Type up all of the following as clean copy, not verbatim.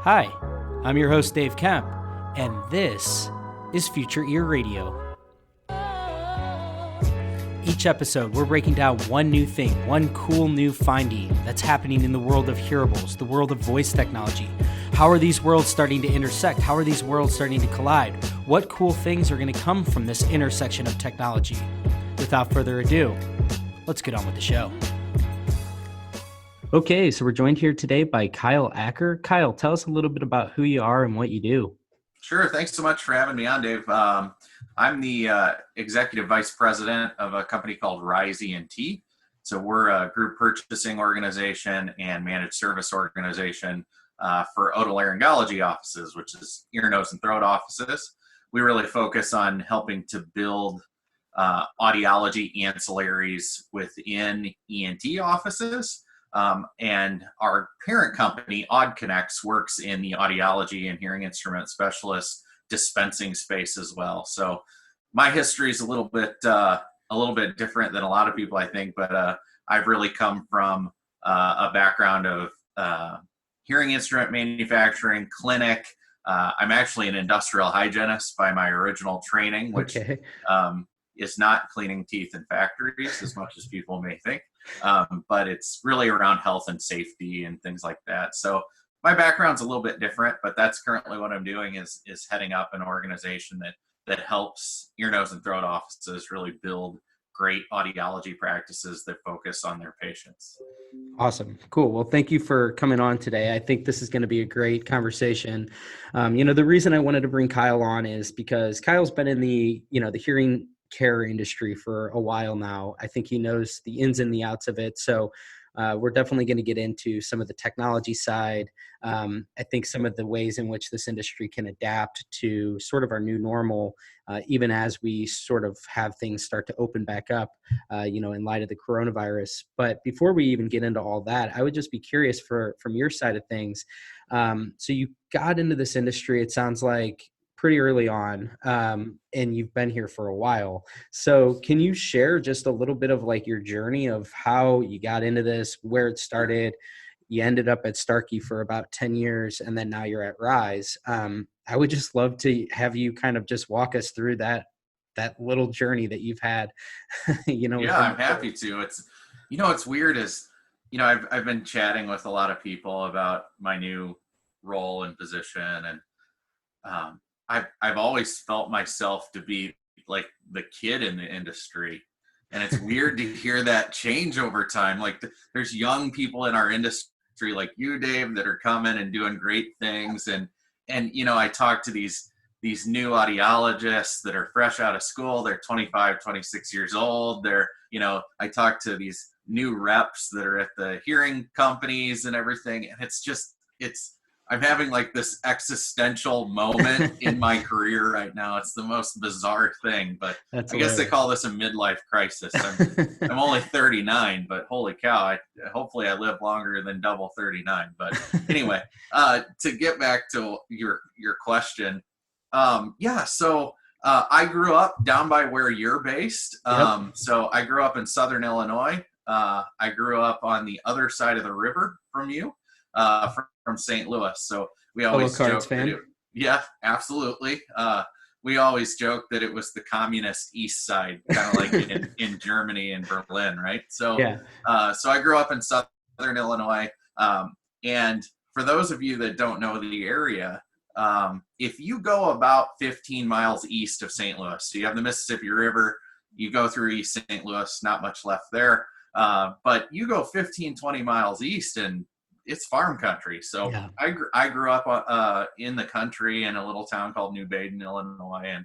Hi, I'm your host, Dave Kemp, and this is Future Ear Radio. Each episode, we're breaking down one new thing, one cool new finding that's happening in the world of hearables, the world of voice technology. How are these worlds starting to intersect? How are these worlds starting to collide? What cool things are going to come from this intersection of technology? Without further ado, let's get on with the show. Okay, so we're joined here today by Kyle Acker. Kyle, tell us a little bit about who you are and what you do. Sure. Thanks so much for having me on, Dave. I'm the executive vice president of a company called RiseENT. So we're a group purchasing organization and managed service organization for otolaryngology offices, which is ear, nose, and throat offices. We really focus on helping to build audiology ancillaries within ENT offices. And our parent company, AudConnects, works in the audiology and hearing instrument specialist dispensing space as well. So my history is a little bit different than a lot of people, I think, but I've really come from a background of hearing instrument manufacturing, clinic. I'm actually an industrial hygienist by my original training, which is not cleaning teeth in factories as much as people may think. But it's really around health and safety and things like that. So my background's a little bit different, but that's currently what I'm doing is heading up an organization that helps ear, nose, and throat offices really build great audiology practices that focus on their patients. Awesome. Cool. Well, thank you for coming on today. I think this is going to be a great conversation. The reason I wanted to bring Kyle on is because Kyle's been in the hearing care industry for a while now. I think he knows the ins and the outs of it. So we're definitely going to get into some of the technology side. I think some of the ways in which this industry can adapt to sort of our new normal, even as we sort of have things start to open back up, in light of the coronavirus. But before we even get into all that, I would just be curious from your side of things. So you got into this industry, it sounds like, pretty early on, and you've been here for a while. So can you share just a little bit of like your journey of how you got into this, where it started? You ended up at Starkey for about 10 years, and then now you're at Rise. I would just love to have you kind of just walk us through that little journey that you've had. Yeah, I'm happy to. It's weird is, I've been chatting with a lot of people about my new role and position, and I've always felt myself to be like the kid in the industry. And it's weird to hear that change over time. Like there's young people in our industry like you, Dave, that are coming and doing great things. And I talk to these new audiologists that are fresh out of school. They're 25, 26 years old. I talk to these new reps that are at the hearing companies and everything. And I'm having like this existential moment in my career right now. It's the most bizarre thing, but That's I guess they call this a midlife crisis. I'm only 39, but holy cow, hopefully I live longer than double 39. But anyway, to get back to your question, so I grew up down by where you're based. So I grew up in Southern Illinois. I grew up on the other side of the river from you. From St. Louis. So we always joke that yeah, absolutely. We always joke that it was the communist east side, kind of like in Germany and Berlin, right? So, so I grew up in Southern Illinois. And for those of you that don't know the area, if you go about 15 miles east of St. Louis, so you have the Mississippi River, you go through East St. Louis, not much left there. But you go 15, 20 miles east and it's farm country. So yeah. I grew up in the country in a little town called New Baden, Illinois,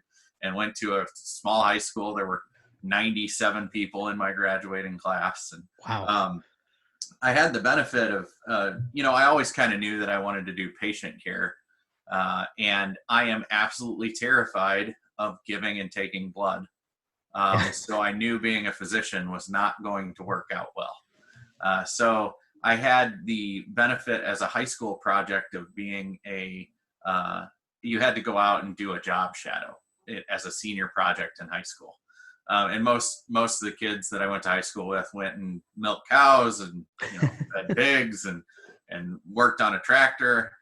and went to a small high school. There were 97 people in my graduating class. And wow. I had the benefit of, I always kind of knew that I wanted to do patient care. And I am absolutely terrified of giving and taking blood. So I knew being a physician was not going to work out well. So I had the benefit as a high school project of being you had to go out and do a job shadow as a senior project in high school. And most of the kids that I went to high school with went and milked cows and fed pigs and worked on a tractor.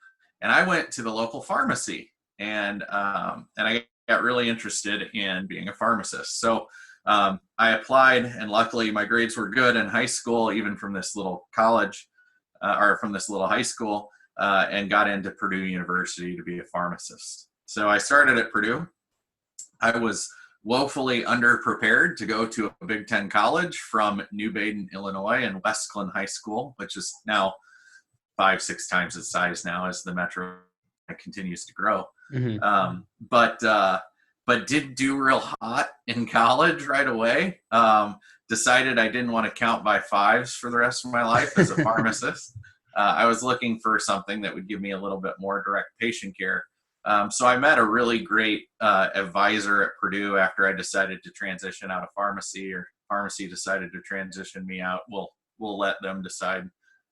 And I went to the local pharmacy, and I got really interested in being a pharmacist. So I applied, and luckily my grades were good in high school, even from this little college or from this little high school, and got into Purdue University to be a pharmacist. So I started at Purdue. I was woefully underprepared to go to a Big Ten college from New Baden, Illinois, and West Glen High School, which is now 5-6 times its size now as the metro continues to grow. Mm-hmm. But did do real hot in college right away. Decided I didn't want to count by fives for the rest of my life as a pharmacist. I was looking for something that would give me a little bit more direct patient care. So I met a really great advisor at Purdue after I decided to transition out of pharmacy, or pharmacy decided to transition me out. We'll let them decide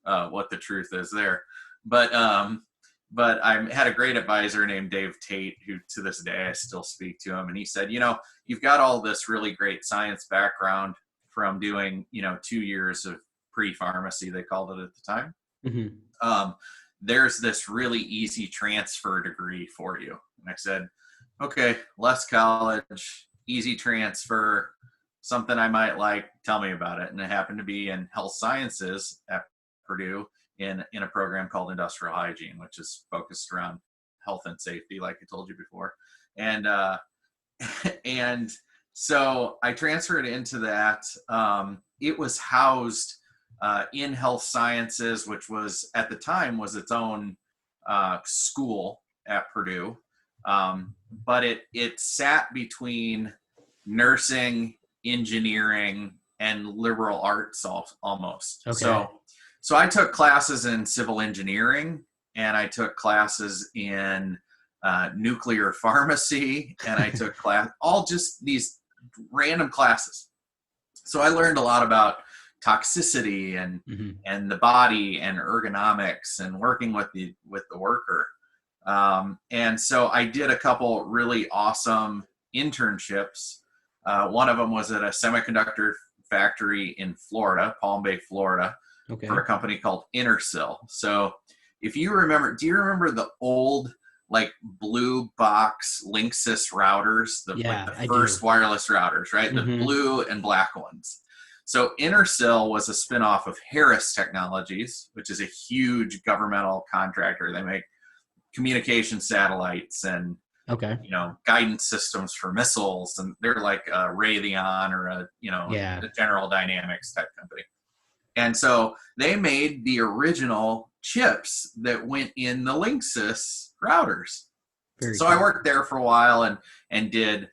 what the truth is there. But I had a great advisor named Dave Tate, who to this day I still speak to him. And he said, you've got all this really great science background from doing, 2 years of pre-pharmacy, they called it at the time. Mm-hmm. There's this really easy transfer degree for you. And I said, okay, less college, easy transfer, something I might like, tell me about it. And it happened to be in health sciences at Purdue in a program called industrial hygiene, which is focused around health and safety, like I told you before. And and so I transferred into that. It was housed in health sciences, which was at the time was its own school at Purdue, but it sat between nursing, engineering, and liberal arts almost. Okay. So I took classes in civil engineering, and I took classes in nuclear pharmacy, and I took all just these random classes. So I learned a lot about toxicity and mm-hmm. and the body and ergonomics and working with the worker. And so I did a couple really awesome internships. One of them was at a semiconductor factory in Florida, Palm Bay, Florida, okay. for a company called Intersil. So if you remember, do you remember the old like blue box Linksys routers, the first wireless routers, right? Mm-hmm. The blue and black ones. So Intersil was a spinoff of Harris Technologies, which is a huge governmental contractor. They make communication satellites and guidance systems for missiles, and they're like a Raytheon or a General Dynamics type company. And so they made the original chips that went in the Linksys routers. Very cool. I worked there for a while and did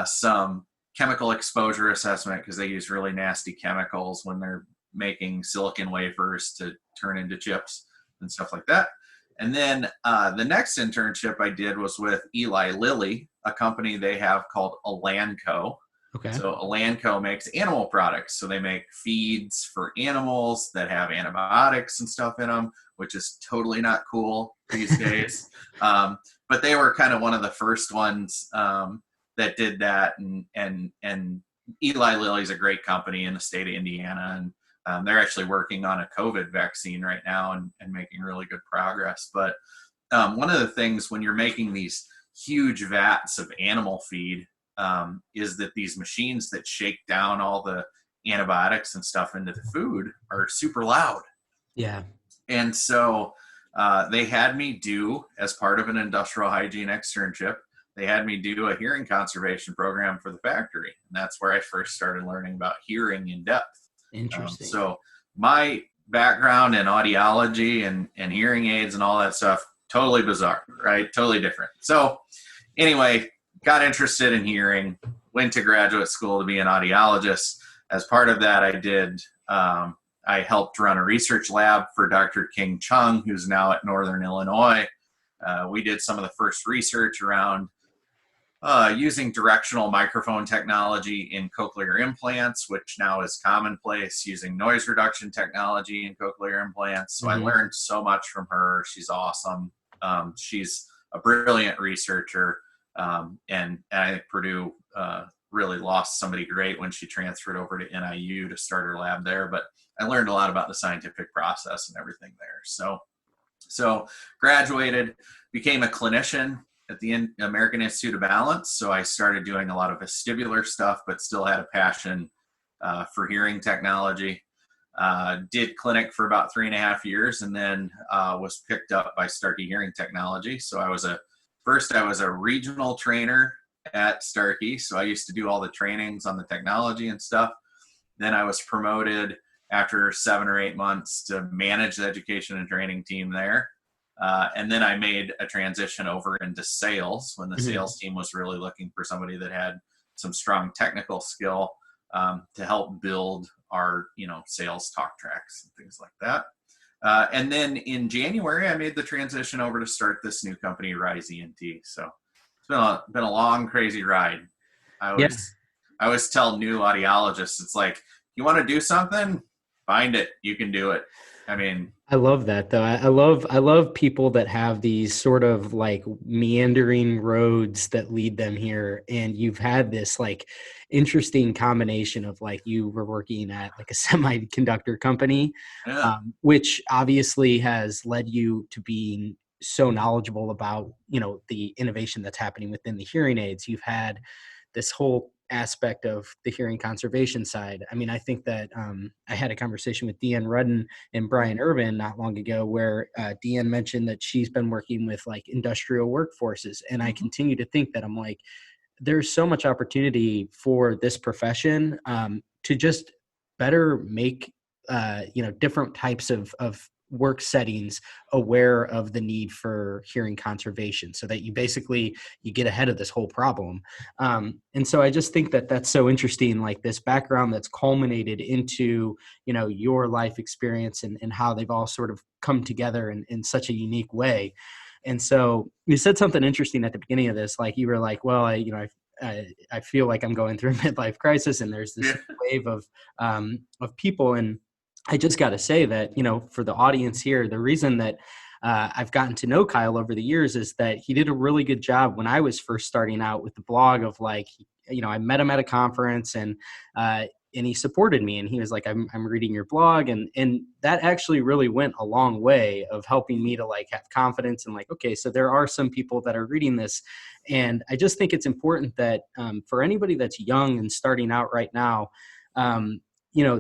some chemical exposure assessment, because they use really nasty chemicals when they're making silicon wafers to turn into chips and stuff like that. And then the next internship I did was with Eli Lilly, a company they have called Elanco. Okay. So Elanco makes animal products. So they make feeds for animals that have antibiotics and stuff in them, which is totally not cool these days. But they were kind of one of the first ones that did that. And Eli Lilly's a great company in the state of Indiana. And they're actually working on a COVID vaccine right now and making really good progress. But one of the things when you're making these huge vats of animal feed, is that these machines that shake down all the antibiotics and stuff into the food are super loud. Yeah. And so they had me do, as part of an industrial hygiene externship, they had me do a hearing conservation program for the factory. And that's where I first started learning about hearing in depth. Interesting. So my background in audiology and hearing aids and all that stuff, totally bizarre, right? Totally different. So anyway, got interested in hearing, went to graduate school to be an audiologist. As part of that, I helped run a research lab for Dr. King Chung, who's now at Northern Illinois. We did some of the first research around using directional microphone technology in cochlear implants, which now is commonplace, using noise reduction technology in cochlear implants. So mm-hmm. I learned so much from her. She's awesome. She's a brilliant researcher. And I think Purdue really lost somebody great when she transferred over to NIU to start her lab there. But I learned a lot about the scientific process and everything there. So So graduated, became a clinician at the American Institute of Balance. So I started doing a lot of vestibular stuff, but still had a passion for hearing technology. Did clinic for about 3.5 years, and then was picked up by Starkey Hearing Technologies. So I was a regional trainer at Starkey. So I used to do all the trainings on the technology and stuff. Then I was promoted after 7 or 8 months to manage the education and training team there. And then I made a transition over into sales when the sales team was really looking for somebody that had some strong technical skill to help build our, sales talk tracks and things like that. And then in January, I made the transition over to start this new company, RiseENT. So it's been a long, crazy ride. I always tell new audiologists, it's like, you want to do something, find it, you can do it. I mean, I love that though. I love people that have these sort of like meandering roads that lead them here. And you've had this like interesting combination of like you were working at like a semiconductor company, yeah. which obviously has led you to being so knowledgeable about, the innovation that's happening within the hearing aids. You've had this whole aspect of the hearing conservation side. I mean, I think that I had a conversation with Deanne Rudden and Brian Irvin not long ago where Deanne mentioned that she's been working with like industrial workforces. And I continue to think that I'm like, there's so much opportunity for this profession to just better make, different types of work settings aware of the need for hearing conservation so that you get ahead of this whole problem. And so I just think that that's so interesting, like this background that's culminated into, your life experience and how they've all sort of come together in such a unique way. And so you said something interesting at the beginning of this, like you were like, well, I feel like I'm going through a midlife crisis and there's this wave of people. And I just got to say that, for the audience here, the reason that I've gotten to know Kyle over the years is that he did a really good job when I was first starting out with the blog of like, I met him at a conference and he supported me and he was like, I'm reading your blog. And that actually really went a long way of helping me to like have confidence and like, okay, so there are some people that are reading this. And I just think it's important that for anybody that's young and starting out right now,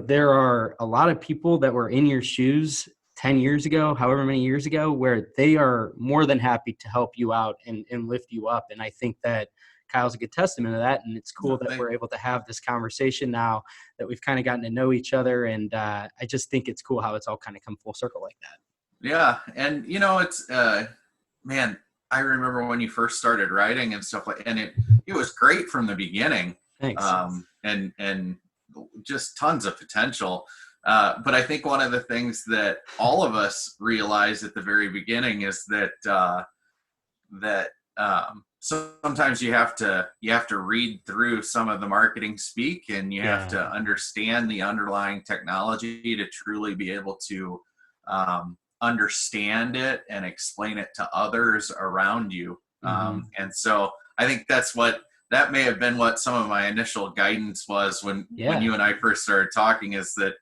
there are a lot of people that were in your shoes 10 years ago, however many years ago, where they are more than happy to help you out and lift you up. And I think that Kyle's a good testament of that. And it's cool that we're able to have this conversation now that we've kind of gotten to know each other. And I just think it's cool how it's all kind of come full circle like that. Yeah. And, it's, man, I remember when you first started writing and stuff and it was great from the beginning. Thanks. And just tons of potential. But I think one of the things that all of us realize at the very beginning is that sometimes you have to read through some of the marketing speak and you have to understand the underlying technology to truly be able to understand it and explain it to others around you. And so I think that may have been what some of my initial guidance was when you and I first started talking, is that,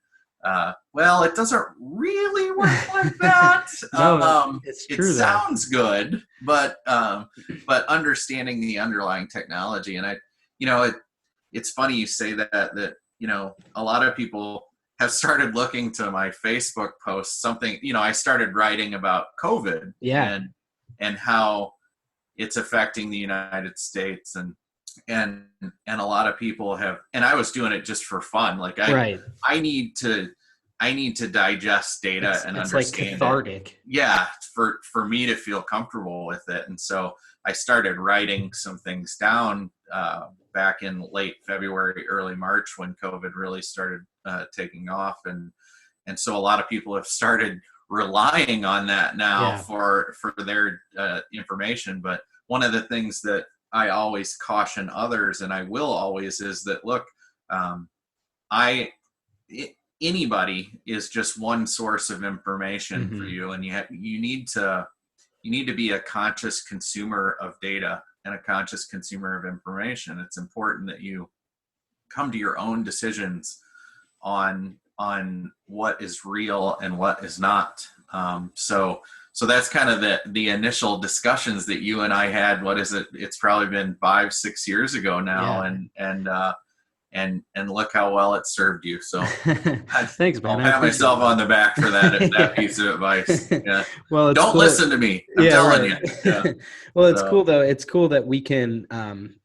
well, it doesn't really work like that. No, it's true. It sounds good, but understanding the underlying technology. And it's funny you say that, a lot of people have started looking to my Facebook posts, I started writing about COVID and how it's affecting the United States and a lot of people have, and I was doing it just for fun. Like I need to digest data and understand like cathartic. it. Yeah. For me to feel comfortable with it. And so I started writing some things down back in late February, early March, when COVID really started taking off. And so a lot of people have started relying on that now for their information. But one of the things that I always caution others, and I will always, is that, look, anybody is just one source of information for you, and you need to be a conscious consumer of data and a conscious consumer of information. It's important that you come to your own decisions on what is real and what is not. So so that's kind of the initial discussions that you and I had. What is it? It's probably been 5-6 years ago now, and look how well it served you. So Thanks, man. I'll I pat appreciate myself it. on the back for that piece of advice. Yeah. Well, it's Don't cool. listen to me. I'm Yeah, telling right. you. Yeah. Well, it's So, cool though. It's cool that we can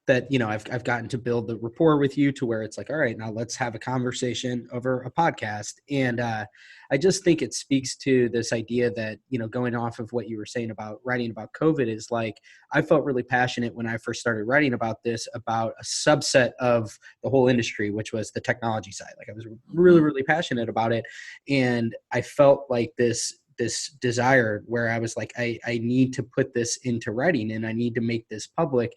that I've gotten to build the rapport with you to where it's like, all right, now let's have a conversation over a podcast. And I just think it speaks to this idea that, going off of what you were saying about writing about COVID is like, I felt really passionate when I first started writing about this, about a subset of the whole industry, which was the technology side. Like I was really, really passionate about it. And I felt like this desire where I was like, I need to put this into writing and I need to make this public.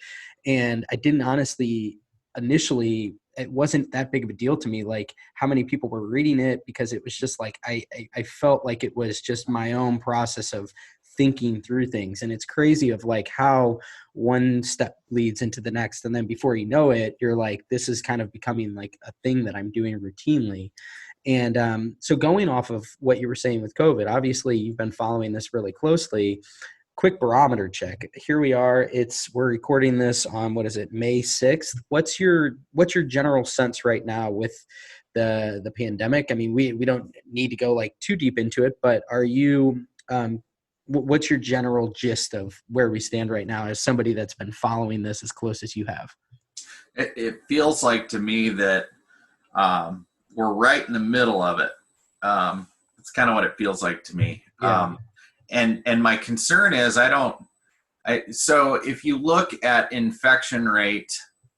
And I didn't honestly, initially, it wasn't that big of a deal to me, like how many people were reading it, because it was just like, I felt like it was just my own process of thinking through things. And it's crazy of like how one step leads into the next. And then before you know it, you're like, this is kind of becoming like a thing that I'm doing routinely. And so going off of what you were saying with COVID, obviously you've been following this really closely. Quick barometer check. Here we are. We're recording this on, what is it, May 6th. What's your general sense right now with the pandemic? I mean, we don't need to go like too deep into it, but are you what's your general gist of where we stand right now as somebody that's been following this as close as you have? it feels like to me that we're right in the middle of it. It's kind of what it feels like to me. Yeah. And my concern is so if you look at infection rate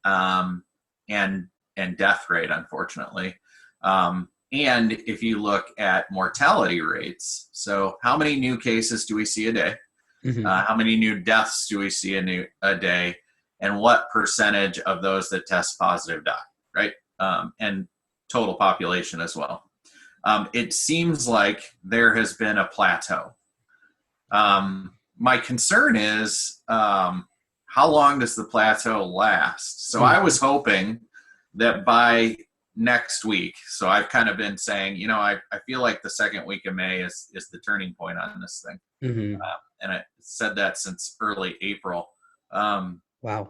and death rate, unfortunately, and if you look at mortality rates, so how many new cases do we see a day? Mm-hmm. How many new deaths do we see a day? And what percentage of those that test positive die, right? And total population as well. It seems like there has been a plateau. My concern is how long does the plateau last? So I was hoping that by next week, so I've kind of been saying, I feel like the second week of May is the turning point on this thing. Mm-hmm. And I said that since early April. Wow.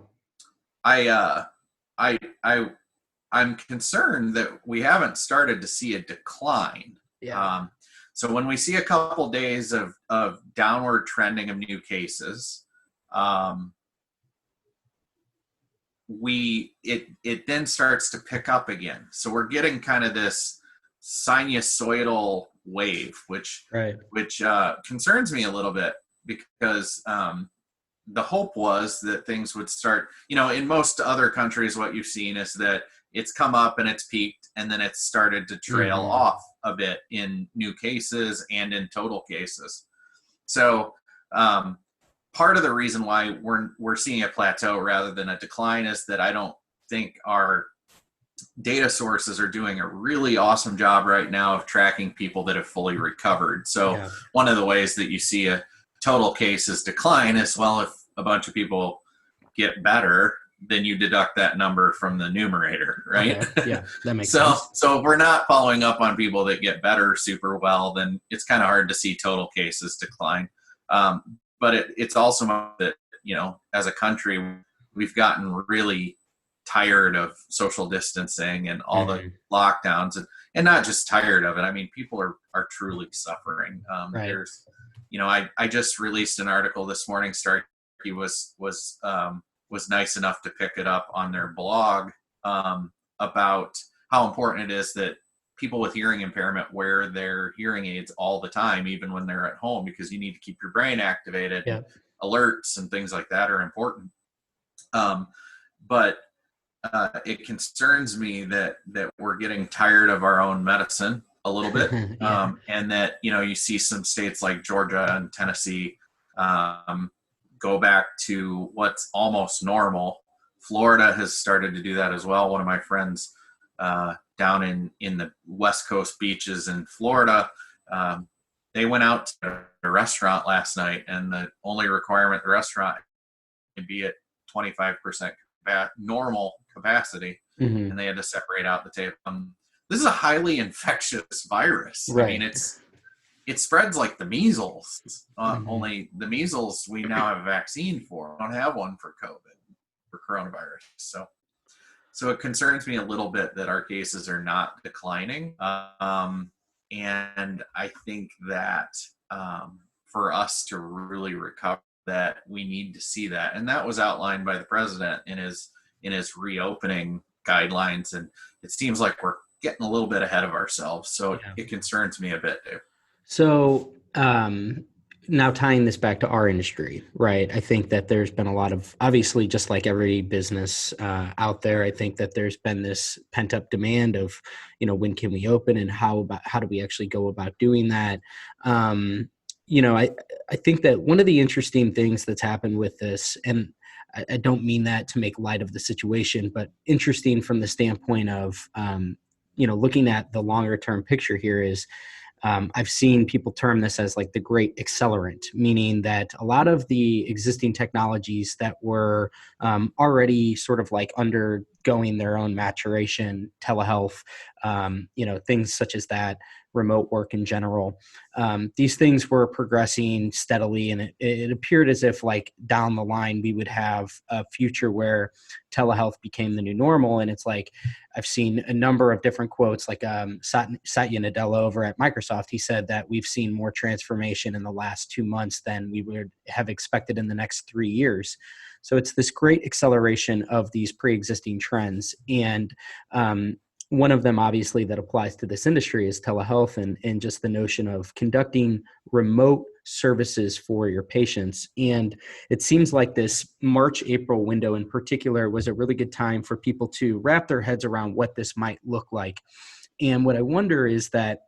I'm concerned that we haven't started to see a decline. Yeah. So when we see a couple days of downward trending of new cases, it then starts to pick up again. So we're getting kind of this sinusoidal wave, which concerns me a little bit, because the hope was that things would start, in most other countries, what you've seen is that it's come up and it's peaked and then it's started to trail off a bit in new cases and in total cases. So part of the reason why we're seeing a plateau rather than a decline is that I don't think our data sources are doing a really awesome job right now of tracking people that have fully recovered. So one of the ways that you see a total cases decline is, well, if a bunch of people get better, then you deduct that number from the numerator, right? Okay. Yeah, that makes sense. So if we're not following up on people that get better super well, then it's kind of hard to see total cases decline. But it's also that, as a country, we've gotten really tired of social distancing and all the lockdowns, and not just tired of it. I mean, people are truly suffering. There's, I just released an article this morning. Starkey was nice enough to pick it up on their blog about how important it is that people with hearing impairment wear their hearing aids all the time, even when they're at home, because you need to keep your brain activated. Yeah. Alerts and things like that are important. But it concerns me that we're getting tired of our own medicine a little bit. And that, you see some states like Georgia and Tennessee go back to what's almost normal. Florida has started to do that as well. One of my friends down in the West Coast beaches in Florida, they went out to a restaurant last night, and the only requirement at the restaurant can be at 25% normal capacity, and they had to separate out the table. This is a highly infectious virus. Right. I mean, it spreads like the measles. Hmm. Only the measles we now have a vaccine for. We don't have one for COVID, for coronavirus. So it concerns me a little bit that our cases are not declining. And I think that for us to really recover, that we need to see that, and that was outlined by the president in his reopening guidelines. And it seems like we're getting a little bit ahead of ourselves. So Yeah. it concerns me a bit, Dave. So, now tying this back to our industry, right? I think that there's been a lot of, obviously, just like every business out there, I think that there's been this pent up demand of, when can we open and how do we actually go about doing that? Um, I think that one of the interesting things that's happened with this, and I don't mean that to make light of the situation, but interesting from the standpoint of, looking at the longer term picture here is, I've seen people term this as like the great accelerant, meaning that a lot of the existing technologies that were already sort of like undergoing their own maturation, telehealth, things such as that, remote work in general, these things were progressing steadily. And it appeared as if like down the line, we would have a future where telehealth became the new normal. And it's like, I've seen a number of different quotes, like Satya Nadella over at Microsoft. He said that we've seen more transformation in the last 2 months than we would have expected in the next 3 years. So it's this great acceleration of these pre-existing trends. And one of them, obviously, that applies to this industry is telehealth, and just the notion of conducting remote services for your patients. And it seems like this March, April window in particular was a really good time for people to wrap their heads around what this might look like. And what I wonder is that,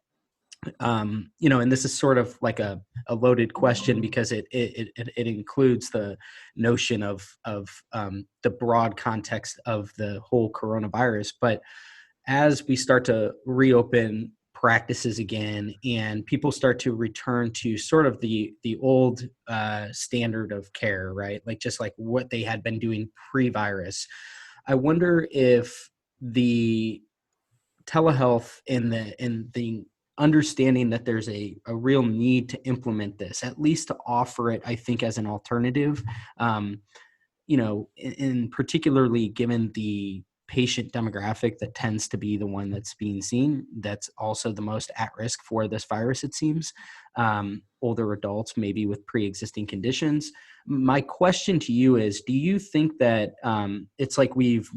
and this is sort of like a loaded question because it includes the notion of the broad context of the whole coronavirus. But as we start to reopen practices again and people start to return to sort of the old standard of care, right? Like just like what they had been doing pre-virus. I wonder if the telehealth and the understanding that there's a real need to implement this, at least to offer it, I think, as an alternative, um, in particularly given the patient demographic that tends to be the one that's being seen, that's also the most at risk for this virus, it seems. Older adults, maybe with pre-existing conditions. My question to you is, do you think that it's like we've,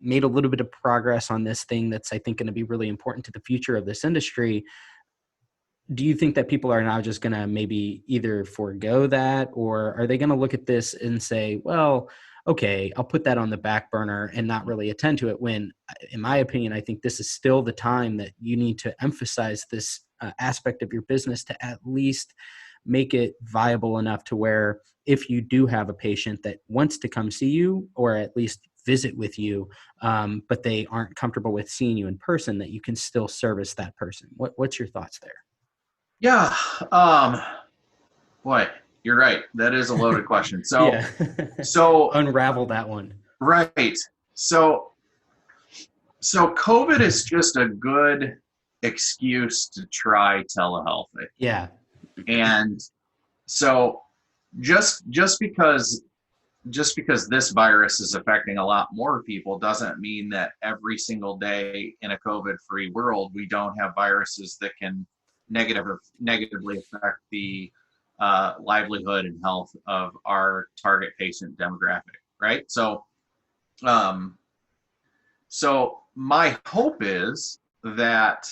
made a little bit of progress on this thing that's, I think, going to be really important to the future of this industry? Do you think that people are now just going to maybe either forego that, or are they going to look at this and say, well, okay, I'll put that on the back burner and not really attend to it, when, in my opinion, I think this is still the time that you need to emphasize this aspect of your business to at least make it viable enough to where if you do have a patient that wants to come see you or at least visit with you, but they aren't comfortable with seeing you in person, that you can still service that person. What's your thoughts there? Yeah. Boy, you're right. That is a loaded question. So, Yeah. so Unravel that one. right. So, so COVID is just a good excuse to try telehealth. Yeah. And so just because this virus is affecting a lot more people doesn't mean that every single day in a COVID-free world we don't have viruses that can negatively affect the livelihood and health of our target patient demographic, right? Um, so my hope is that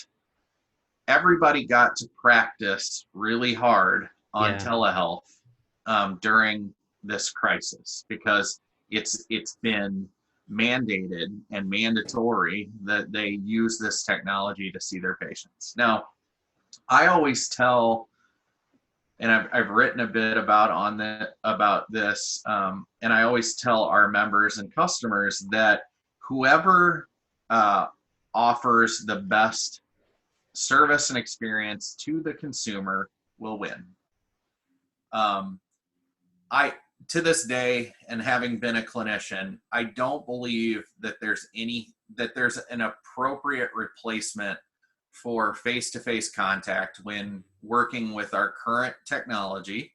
everybody got to practice really hard on Yeah. telehealth during this crisis, because it's been mandated and mandatory that they use this technology to see their patients. Now, I always tell, and I've written a bit about this, and I always tell our members and customers that whoever offers the best service and experience to the consumer will win. Um, I to this day, and having been a clinician, I don't believe that there's an appropriate replacement for face-to-face contact when working with our current technology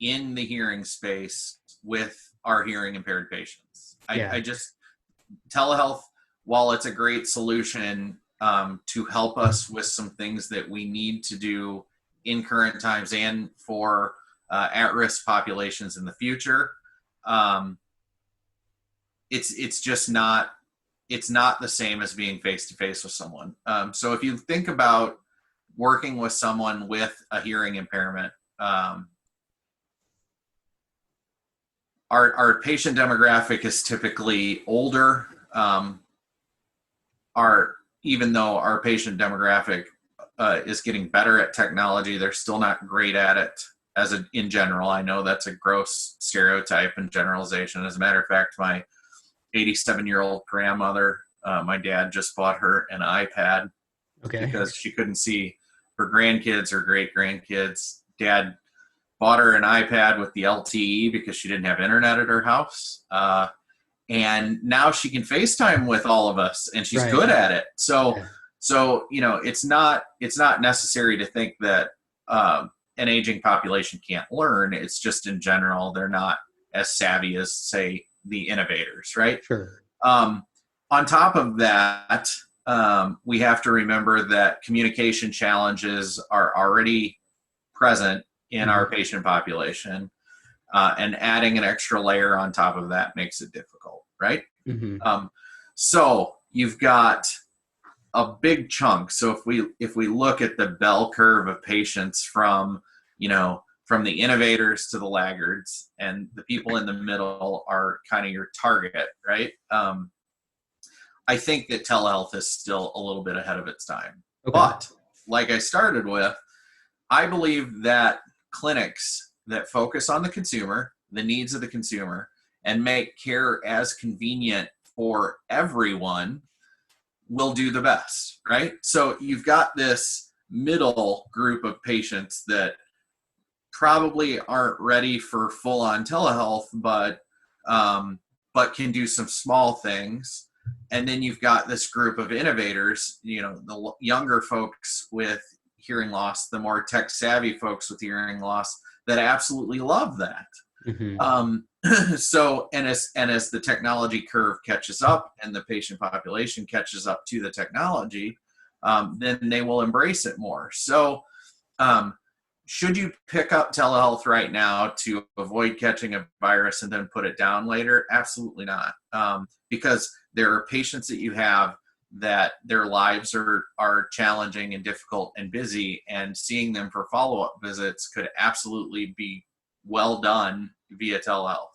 in the hearing space with our hearing impaired patients. I just, telehealth, while it's a great solution to help us with some things that we need to do in current times and for at-risk populations in the future, it's just not, it's not the same as being face-to-face with someone. So if you think about working with someone with a hearing impairment, our patient demographic is typically older. Even though our patient demographic is getting better at technology, they're still not great at it in general. I know that's a gross stereotype and generalization. As a matter of fact, my 87-year-old grandmother, my dad just bought her an iPad because she couldn't see her grandkids or great grandkids. Dad bought her an iPad with the LTE because she didn't have internet at her house. And now she can FaceTime with all of us, and she's good at it. So, it's not necessary to think that an aging population can't learn. It's just in general, they're not as savvy as, say, the innovators, right? Sure. On top of that, we have to remember that communication challenges are already present in our patient population, and adding an extra layer on top of that makes it difficult, right? So you've got a big chunk. So if we look at the bell curve of patients from the innovators to the laggards, and the people in the middle are kind of your target, right? I think that telehealth is still a little bit ahead of its time. Okay. But like I started with, I believe that clinics that focus on the consumer, the needs of the consumer, and make care as convenient for everyone will do the best, right? So you've got this middle group of patients that probably aren't ready for full-on telehealth, but can do some small things. And then you've got this group of innovators, the younger folks with hearing loss, the more tech-savvy folks with hearing loss that absolutely love that. So, and as the technology curve catches up and the patient population catches up to the technology, then they will embrace it more. So, should you pick up telehealth right now to avoid catching a virus and then put it down later? Absolutely not. Because there are patients that you have that their lives are challenging and difficult and busy, and seeing them for follow-up visits could absolutely be well done via telehealth.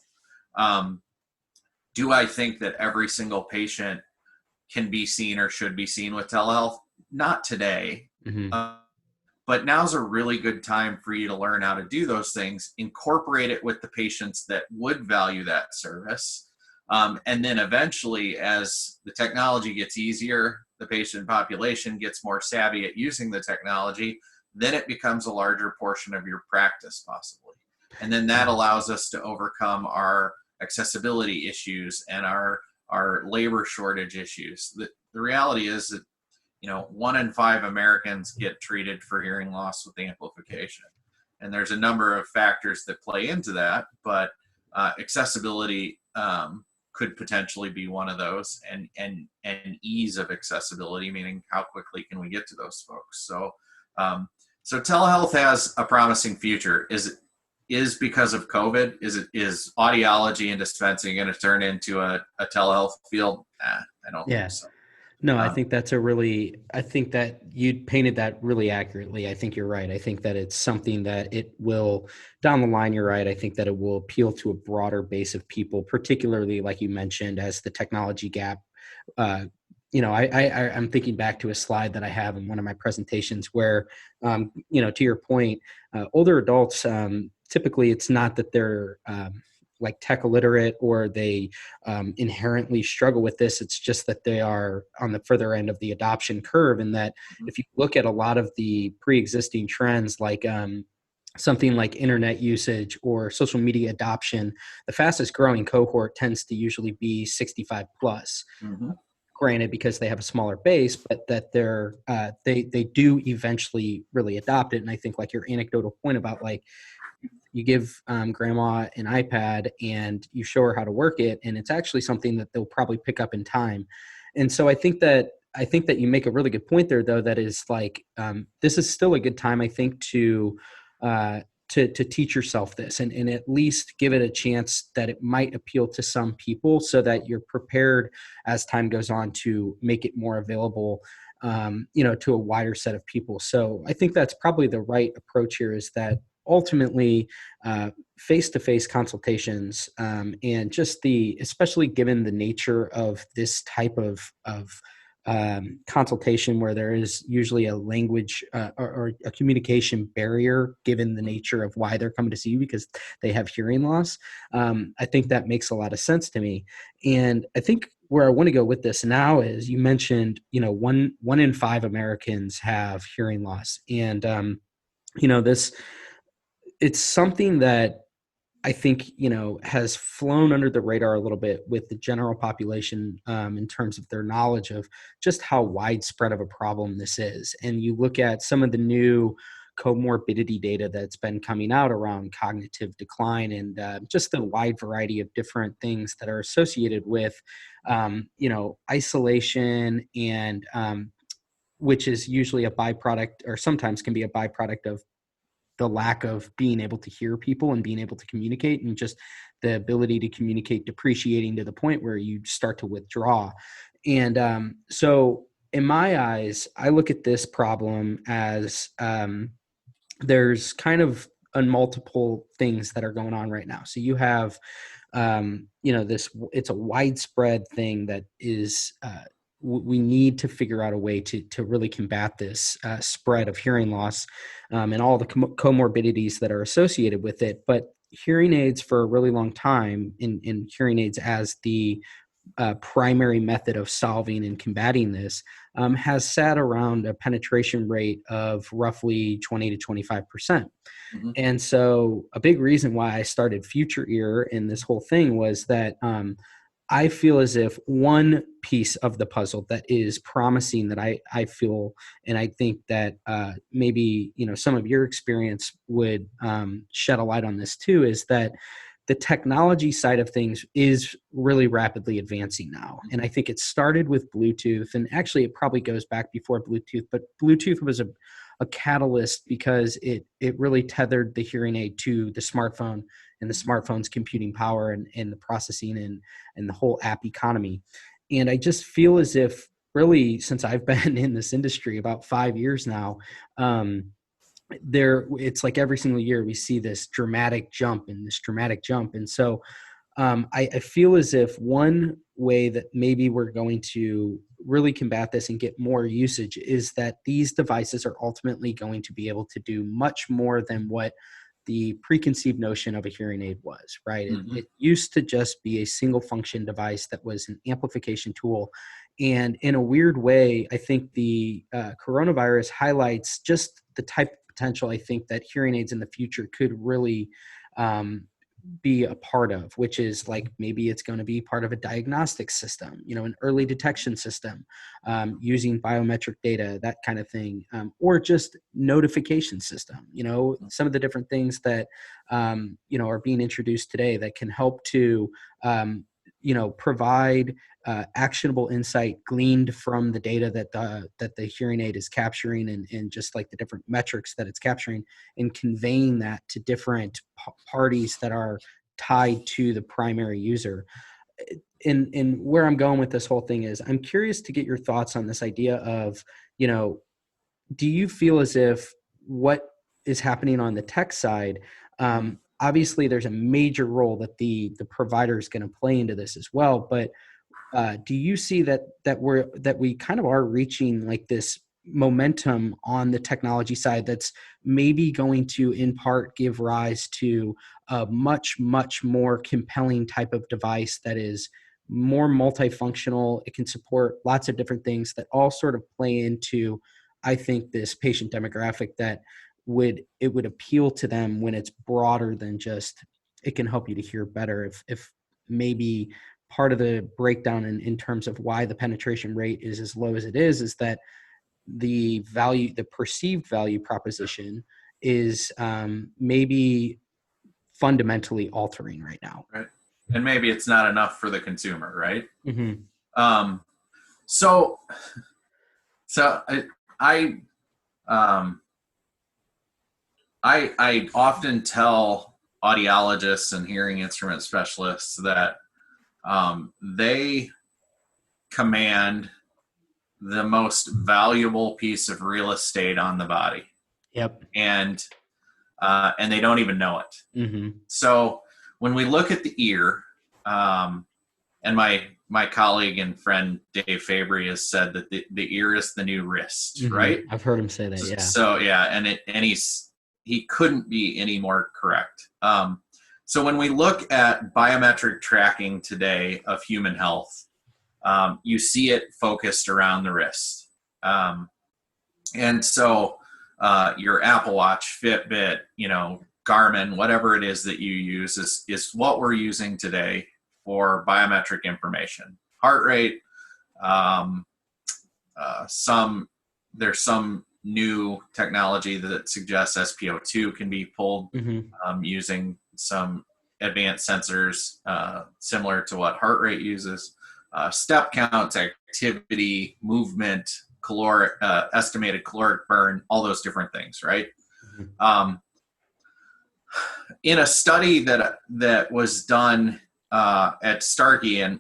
Do I think that every single patient can be seen or should be seen with telehealth? Not today. But now's a really good time for you to learn how to do those things, incorporate it with the patients that would value that service. And then eventually, as the technology gets easier, the patient population gets more savvy at using the technology, then it becomes a larger portion of your practice possibly. And then that allows us to overcome our accessibility issues and our labor shortage issues. The reality is that 1 in 5 Americans get treated for hearing loss with amplification. And there's a number of factors that play into that, but accessibility could potentially be one of those, and ease of accessibility, meaning how quickly can we get to those folks. So telehealth has a promising future. Is because of COVID, is audiology and dispensing going to turn into a telehealth field? I don't think so. No, I think I think that you painted that really accurately. I think you're right. I think that it's something that it will, down the line, you're right. I think that it will appeal to a broader base of people, particularly like you mentioned, as the technology gap. I'm thinking back to a slide that I have in one of my presentations where, to your point, older adults, typically it's not that they're like tech illiterate or they inherently struggle with this. It's just that they are on the further end of the adoption curve. And that if you look at a lot of the pre-existing trends, like something like internet usage or social media adoption, the fastest growing cohort tends to usually be 65 plus. Of granted because they have a smaller base, but that they do eventually really adopt it. And I think like your anecdotal point about like you give grandma an iPad and you show her how to work it, and it's actually something that they'll probably pick up in time. And so I think that you make a really good point there, though. That is like this is still a good time, I think, uh, to teach yourself this and at least give it a chance that it might appeal to some people, so that you're prepared as time goes on to make it more available, to a wider set of people. So I think that's probably the right approach here. Is that ultimately face-to-face consultations, and just especially given the nature of this type of consultation, where there is usually a language or a communication barrier, given the nature of why they're coming to see you, because they have hearing loss. I think that makes a lot of sense to me. And I think where I want to go with this now is, you mentioned, one in five Americans have hearing loss. And this it's something that I think, has flown under the radar a little bit with the general population, in terms of their knowledge of just how widespread of a problem this is. And you look at some of the new comorbidity data that's been coming out around cognitive decline, and just the wide variety of different things that are associated with, isolation, and which is usually a byproduct, or sometimes can be a byproduct of the lack of being able to hear people and being able to communicate, and just the ability to communicate depreciating to the point where you start to withdraw. And so in my eyes, I look at this problem as there's kind of multiple things that are going on right now. So you have, it's a widespread thing that is, we need to figure out a way to really combat this spread of hearing loss, and all the comorbidities that are associated with it. But hearing aids for a really long time, in hearing aids as the primary method of solving and combating this, has sat around a penetration rate of roughly 20 to 25%. Mm-hmm. And so a big reason why I started Future Ear in this whole thing was that I feel as if one piece of the puzzle that is promising, that I feel, and I think that maybe, some of your experience would shed a light on this too, is that the technology side of things is really rapidly advancing now. And I think it started with Bluetooth, and actually it probably goes back before Bluetooth, but Bluetooth was a catalyst, because it really tethered the hearing aid to the smartphone, and the smartphone's computing power, and the processing, and the whole app economy. And I just feel as if, really, since I've been in this industry about 5 years now, it's like every single year we see this dramatic jump. And so I feel as if one way that maybe we're going to really combat this and get more usage is that these devices are ultimately going to be able to do much more than what the preconceived notion of a hearing aid was, right? Mm-hmm. It used to just be a single function device that was an amplification tool. And in a weird way, I think the coronavirus highlights just the type of potential I think that hearing aids in the future could really be a part of, which is like, maybe it's going to be part of a diagnostic system, an early detection system, using biometric data, that kind of thing, or just notification system, some of the different things that, are being introduced today that can help to, provide actionable insight gleaned from the data that the hearing aid is capturing, and just like the different metrics that it's capturing, and conveying that to different parties that are tied to the primary user. And where I'm going with this whole thing is, I'm curious to get your thoughts on this idea of, do you feel as if what is happening on the tech side, obviously there's a major role that the provider is going to play into this as well, but do you see that we kind of are reaching like this momentum on the technology side that's maybe going to, in part, give rise to a much, much more compelling type of device that is more multifunctional? It can support lots of different things that all sort of play into, I think, this patient demographic that would appeal to them when it's broader than just, it can help you to hear better. If maybe part of the breakdown in terms of why the penetration rate is as low as it is that the perceived value proposition is maybe fundamentally altering right now. Right. And maybe it's not enough for the consumer, right? Mm-hmm. So I often tell audiologists and hearing instrument specialists that they command the most valuable piece of real estate on the body. Yep. And they don't even know it. Mm-hmm. So when we look at the ear, and my colleague and friend Dave Fabry has said that the ear is the new wrist, mm-hmm. right? I've heard him say that. Yeah. So yeah, and he couldn't be any more correct. So when we look at biometric tracking today of human health, you see it focused around the wrist. And so your Apple Watch, Fitbit, Garmin, whatever it is that you use is what we're using today for biometric information. Heart rate, there's some new technology that suggests SpO2 can be pulled mm-hmm. Using some advanced sensors similar to what heart rate uses. Step counts, activity, movement, caloric, estimated caloric burn, all those different things, right? Mm-hmm. In a study that was done at Starkey, and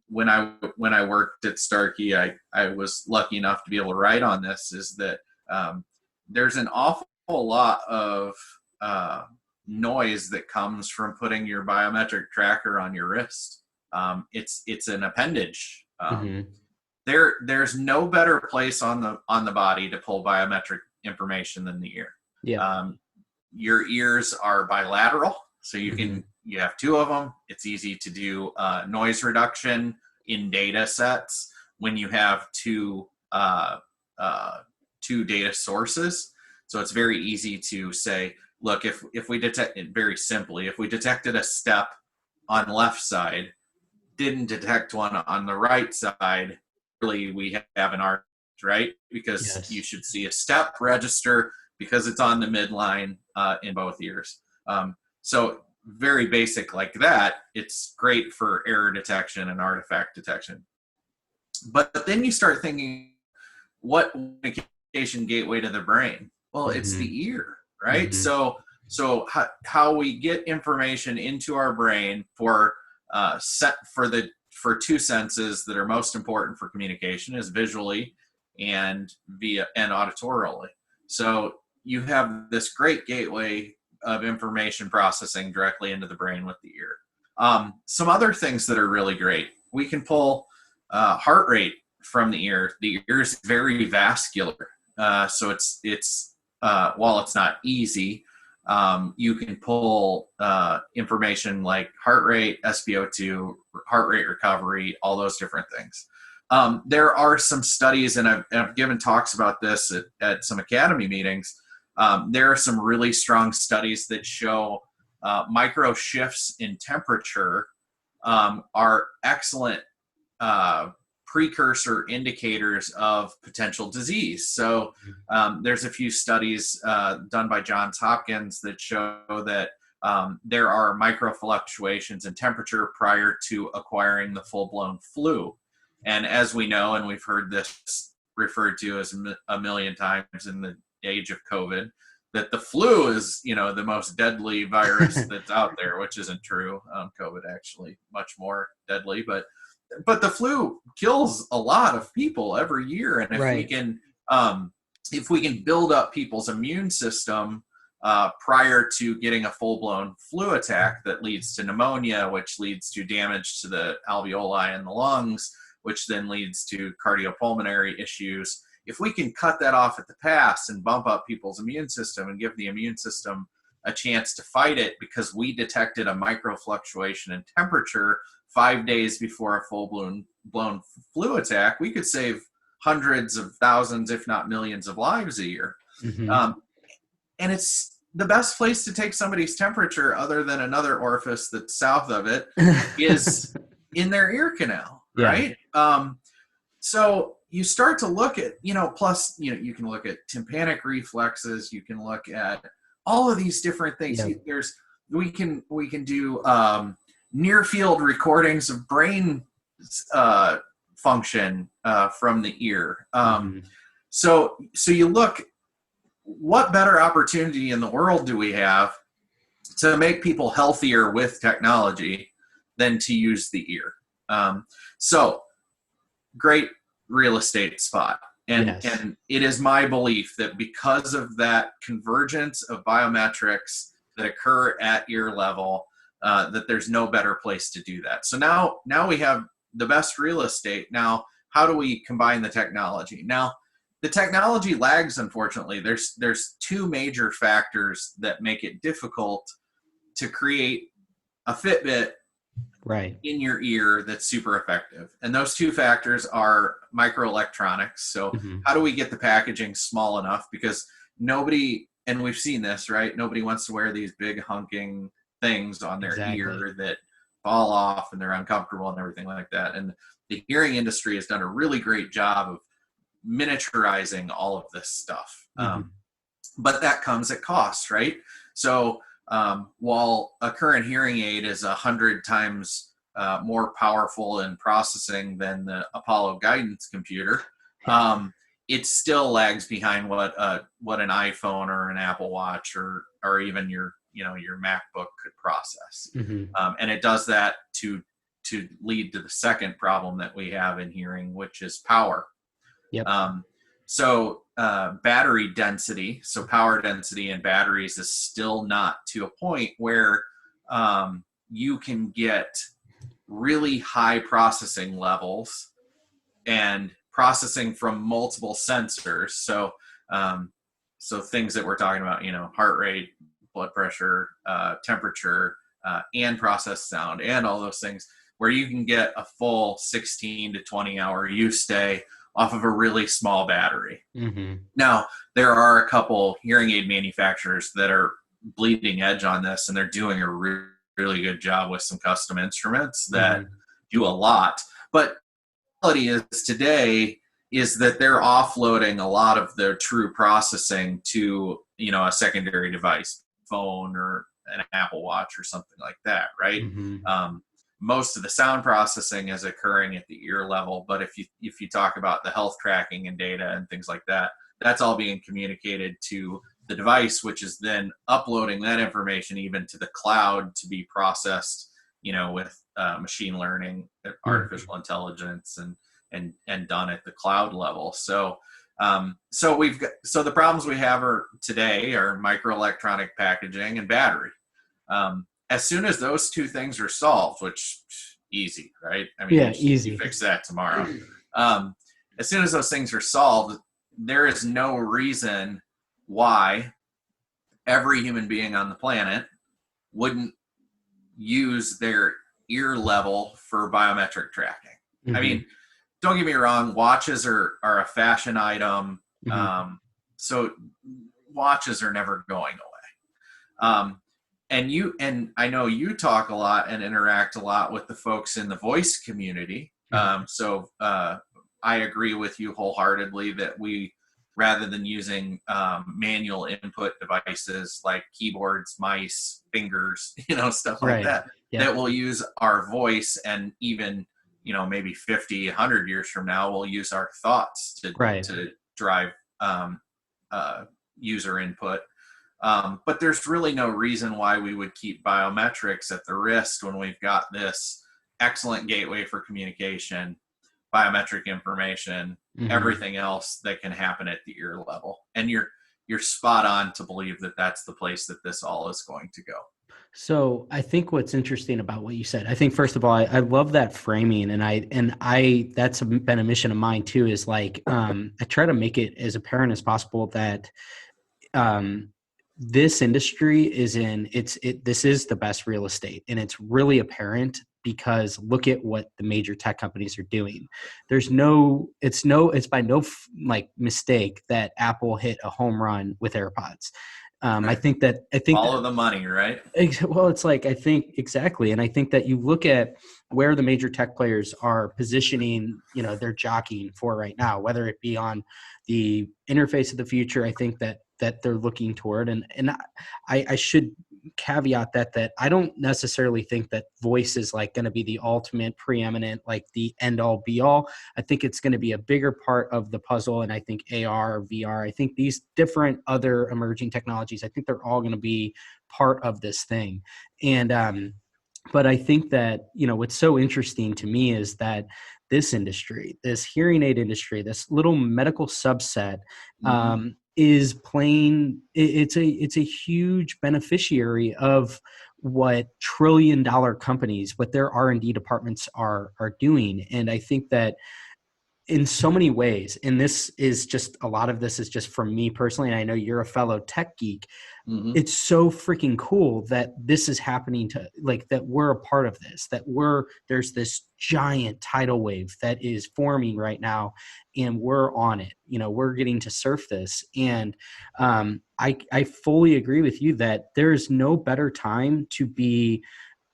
when I worked at Starkey, I was lucky enough to be able to write on this, is that there's an awful lot of noise that comes from putting your biometric tracker on your wrist. It's an appendage. Mm-hmm. There's no better place on the body to pull biometric information than the ear. Yeah. Your ears are bilateral, so you have two of them. It's easy to do noise reduction in data sets when you have two data sources. So it's very easy to say, look, if we detect it very simply, if we detected a step on the left side, didn't detect one on the right side, really we have an arc, right? Because you should see a step register because it's on the midline in both ears. So very basic like that. It's great for error detection and artifact detection. But then you start thinking, what communication gateway to the brain? Well, it's the ear, right? Mm-hmm. So how we get information into our brain for two senses that are most important for communication is visually and auditorily. So you have this great gateway of information processing directly into the brain with the ear. Some other things that are really great, we can pull heart rate from the ear. The ear is very vascular, so it's while it's not easy, you can pull information like heart rate, SpO2, heart rate recovery, all those different things. There are some studies, and I've given talks about this at some academy meetings. There are some really strong studies that show micro shifts in temperature are excellent precursor indicators of potential disease. So there's a few studies done by Johns Hopkins that show that there are micro fluctuations in temperature prior to acquiring the full-blown flu. And as we know, and we've heard this referred to as a million times in the age of COVID, that the flu is, the most deadly virus that's out there, which isn't true. COVID actually much more deadly, but the flu kills a lot of people every year. And if we can build up people's immune system prior to getting a full-blown flu attack that leads to pneumonia, which leads to damage to the alveoli in the lungs, which then leads to cardiopulmonary issues. If we can cut that off at the pass and bump up people's immune system and give the immune system a chance to fight it because we detected a micro fluctuation in temperature 5 days before a full-blown flu attack, we could save hundreds of thousands, if not millions of lives a year. And it's the best place to take somebody's temperature, other than another orifice that's south of it, is in their ear canal, Yeah. right? So you start to look at, plus, you can look at tympanic reflexes. You can look at all of these different things. Yeah. We can do near field recordings of brain function from the ear. So you look, what better opportunity in the world do we have to make people healthier with technology than to use the ear? So great real estate spot. And it is my belief that because of that convergence of biometrics that occur at ear level, that there's no better place to do that. So now we have the best real estate. Now, how do we combine the technology? Now, the technology lags, unfortunately. There's two major factors that make it difficult to create a Fitbit in your ear that's super effective. And those two factors are microelectronics. So how do we get the packaging small enough? Because nobody, and we've seen this, right? Nobody wants to wear these big hunking things on their ear that fall off and they're uncomfortable and everything like that. And the hearing industry has done a really great job of miniaturizing all of this stuff. But that comes at cost, right? So while a current hearing aid is 100 times more powerful in processing than the Apollo guidance computer, it still lags behind what an iPhone or an Apple Watch or even your MacBook could process. And it does that to lead to the second problem that we have in hearing, which is power. So battery density, so power density in batteries is still not to a point where you can get really high processing levels and processing from multiple sensors. So things that we're talking about, heart rate, blood pressure, temperature, and process sound, and all those things, where you can get a full 16 to 20 hour use stay off of a really small battery. Now, there are a couple hearing aid manufacturers that are bleeding edge on this, and they're doing a really good job with some custom instruments that do a lot. But the reality is today is that they're offloading a lot of their true processing to, a secondary device, phone or an Apple Watch or something like that, right? Most of the sound processing is occurring at the ear level, but if you talk about the health tracking and data and things like that, that's all being communicated to the device, which is then uploading that information even to the cloud to be processed, with machine learning, artificial intelligence, and done at the cloud level. So the problems we have today are microelectronic packaging and battery. As soon as those two things are solved, which easy, right? I mean, easy. You fix that tomorrow. As soon as those things are solved, there is no reason why every human being on the planet wouldn't use their ear level for biometric tracking. I mean, don't get me wrong, watches are a fashion item. So watches are never going away. And I know you talk a lot and interact a lot with the folks in the voice community. So I agree with you wholeheartedly that we, rather than using manual input devices like keyboards, mice, fingers, stuff like that will use our voice, and even, maybe 50, 100 years from now, we'll use our thoughts to drive user input. But there's really no reason why we would keep biometrics at the wrist when we've got this excellent gateway for communication, biometric information, everything else that can happen at the ear level. And you're spot on to believe that that's the place that this all is going to go. So I think what's interesting about what you said, I think first of all, I love that framing, and I that's been a mission of mine too, is like, I try to make it as apparent as possible that, this industry this is the best real estate, and it's really apparent because look at what the major tech companies are doing. It's by no mistake that Apple hit a home run with AirPods. I think all of the money, right? Well, it's like, I think exactly. And I think that you look at where the major tech players are positioning, their jockeying for right now, whether it be on the interface of the future. I think that they're looking toward, and I should caveat that I don't necessarily think that voice is like going to be the ultimate preeminent, like the end all be all. I think it's going to be a bigger part of the puzzle. And I think AR, VR, I think these different other emerging technologies, I think they're all going to be part of this thing. And, but I think that, what's so interesting to me is that this industry, this hearing aid industry, this little medical subset, is playing, it's a huge beneficiary of what trillion-dollar companies, what their R&D departments are doing. And I think that in so many ways, and this is just, a lot of this is just from me personally, and I know you're a fellow tech geek, it's so freaking cool that this is happening, to like, that we're a part of this, that there's this giant tidal wave that is forming right now, and we're on it. We're getting to surf this. And I fully agree with you that there's no better time to be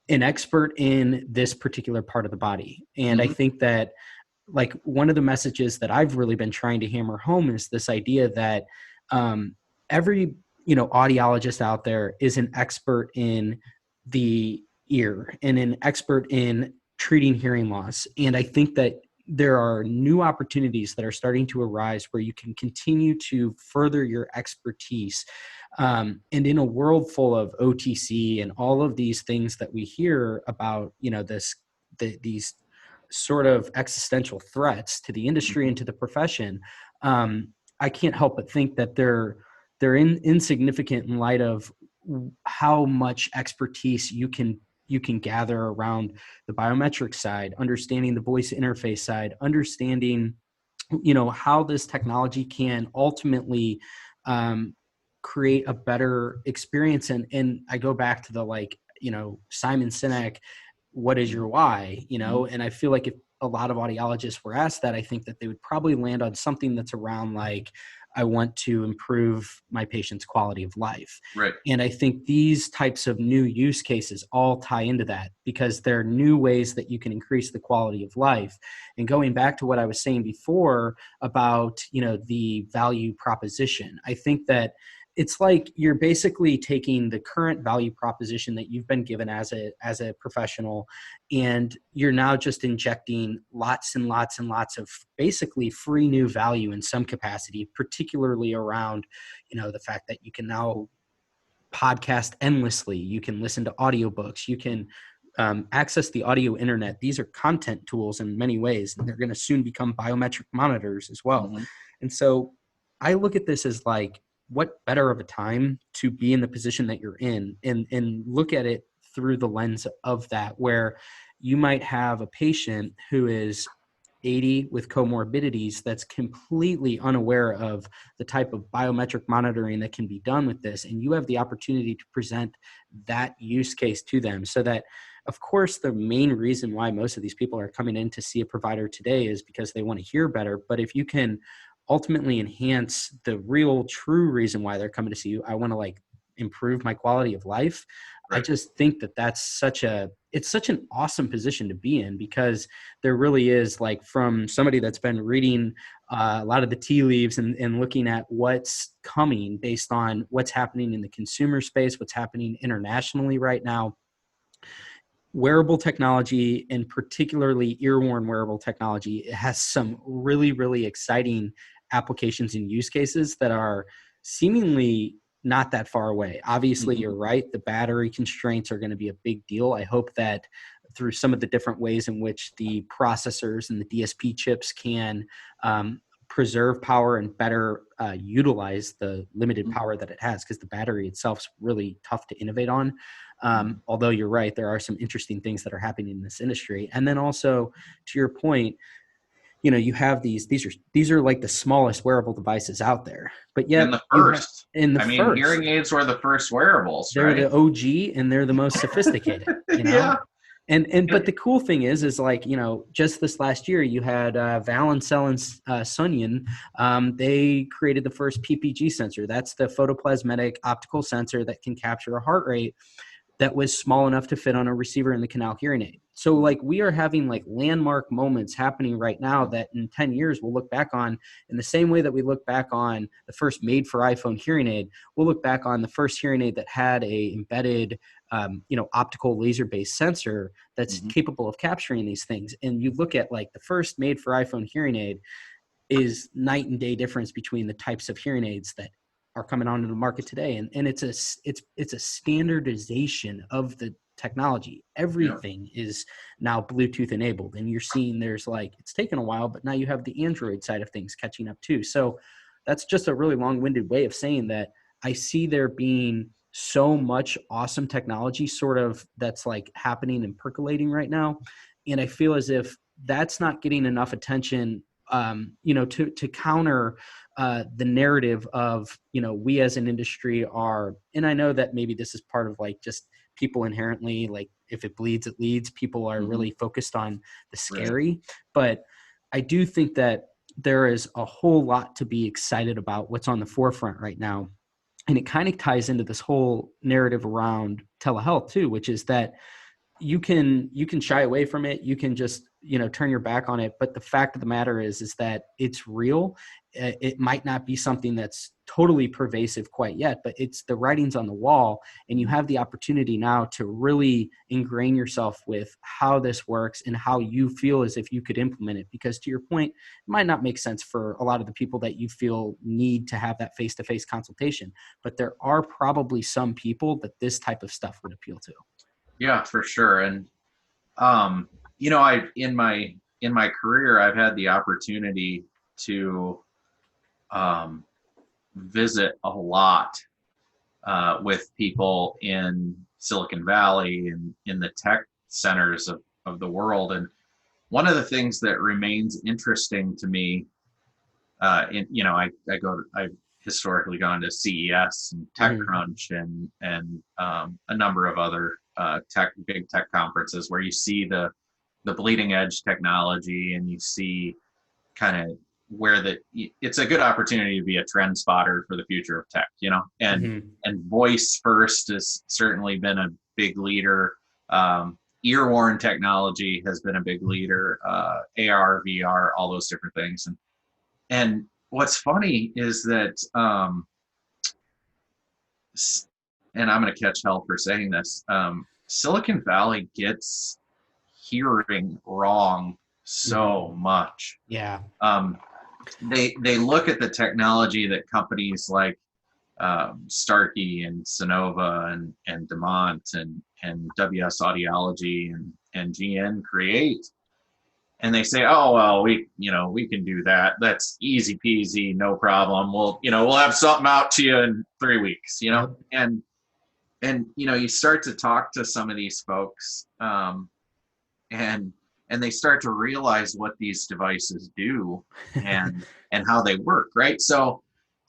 an expert in this particular part of the body. And I think that, like, one of the messages that I've really been trying to hammer home is this idea that every audiologist out there is an expert in the ear and an expert in treating hearing loss. And I think that there are new opportunities that are starting to arise where you can continue to further your expertise. And in a world full of OTC and all of these things that we hear about, these sort of existential threats to the industry and to the profession, I can't help but think that they're insignificant in light of how much expertise you can gather around the biometric side, understanding the voice interface side, understanding how this technology can ultimately create a better experience. And I go back to the Simon Sinek, what is your why? And I feel like if a lot of audiologists were asked that, I think that they would probably land on something that's around like, I want to improve my patient's quality of life. Right. And I think these types of new use cases all tie into that, because there are new ways that you can increase the quality of life. And going back to what I was saying before about, the value proposition, I think that it's like you're basically taking the current value proposition that you've been given as a professional, and you're now just injecting lots and lots and lots of basically free new value in some capacity, particularly around, the fact that you can now podcast endlessly. You can listen to audiobooks. You can access the audio internet. These are content tools in many ways, and they're going to soon become biometric monitors as well. And so I look at this as like, what better of a time to be in the position that you're in, and look at it through the lens of that, where you might have a patient who is 80 with comorbidities that's completely unaware of the type of biometric monitoring that can be done with this. And you have the opportunity to present that use case to them, so that, of course, the main reason why most of these people are coming in to see a provider today is because they want to hear better. But if you can ultimately enhance the real true reason why they're coming to see you, I want to improve my quality of life. Right. I just think that it's such an awesome position to be in, because there really is, like, from somebody that's been reading a lot of the tea leaves and looking at what's coming based on what's happening in the consumer space, what's happening internationally right now. Wearable technology, and particularly ear-worn wearable technology, has some really, really exciting applications and use cases that are seemingly not that far away. Obviously, you're right. The battery constraints are going to be a big deal. I hope that through some of the different ways in which the processors and the DSP chips can preserve power and better utilize the limited power that it has, because the battery itself is really tough to innovate on. Although you're right, there are some interesting things that are happening in this industry. And then also, to your point, you have these are like the smallest wearable devices out there, but yet hearing aids were the first wearables. They're the OG, and they're the most sophisticated. Yeah. But the cool thing is just this last year, you had Valencell and Sunyan. They created the first PPG sensor. That's the photoplasmatic optical sensor that can capture a heart rate. that was small enough to fit on a receiver in the canal hearing aid. So like we are having like landmark moments happening right now that in 10 years we'll look back on in the same way that we look back on the first made for iPhone hearing aid. We'll look back on the first hearing aid that had a embedded, optical laser based sensor that's capable of capturing these things. And you look at like the first made for iPhone hearing aid is night and day difference between the types of hearing aids that are coming onto the market today. And it's a standardization of the technology. Everything is now Bluetooth enabled, and you're seeing there's like, it's taken a while, but now you have the Android side of things catching up too. So that's just a really long-winded way of saying that I see there being so much awesome technology sort of that's like happening and percolating right now. And I feel as if that's not getting enough attention, to counter the narrative of, we as an industry are, and I know that maybe this is part of like just people inherently, like if it bleeds, it leads. People are really focused on the scary, right. But I do think that there is a whole lot to be excited about what's on the forefront right now. And it kind of ties into this whole narrative around telehealth too, which is that you can shy away from it. You can just, turn your back on it. But the fact of the matter is that it's real. It might not be something that's totally pervasive quite yet, but it's the writing's on the wall, and you have the opportunity now to really ingrain yourself with how this works and how you feel as if you could implement it. Because to your point, it might not make sense for a lot of the people that you feel need to have that face-to-face consultation, but there are probably some people that this type of stuff would appeal to. Yeah, for sure. And I in my career, I've had the opportunity to visit a lot with people in Silicon Valley and in the tech centers of the world. And one of the things that remains interesting to me, I've historically gone to CES and TechCrunch and a number of other big tech conferences where you see the bleeding edge technology, and you see kind of where it's a good opportunity to be a trend spotter for the future of tech, and voice first has certainly been a big leader. Ear-worn technology has been a big leader, AR, VR, all those different things. And what's funny is that, and I'm going to catch hell for saying this, Silicon Valley gets hearing wrong so much. Yeah. They look at the technology that companies like Starkey and Sonova and Demont and WS Audiology and GN create, and they say, oh, well, we can do that. That's easy peasy, no problem. We'll have something out to you in 3 weeks, and you start to talk to some of these folks, and they start to realize what these devices do and how they work, right? So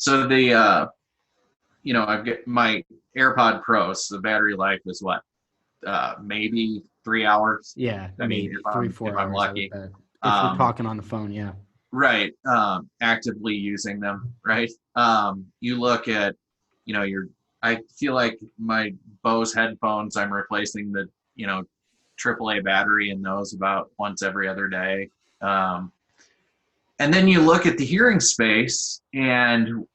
the I've got my AirPod Pros. The battery life is what, maybe 3 hours. Yeah, maybe 3-4 hours. I'm lucky. If you're talking on the phone, yeah. Right. Actively using them, right? You look at, I feel like my Bose headphones, I'm replacing the, AAA battery in those about once every other day. And then you look at the hearing space, and,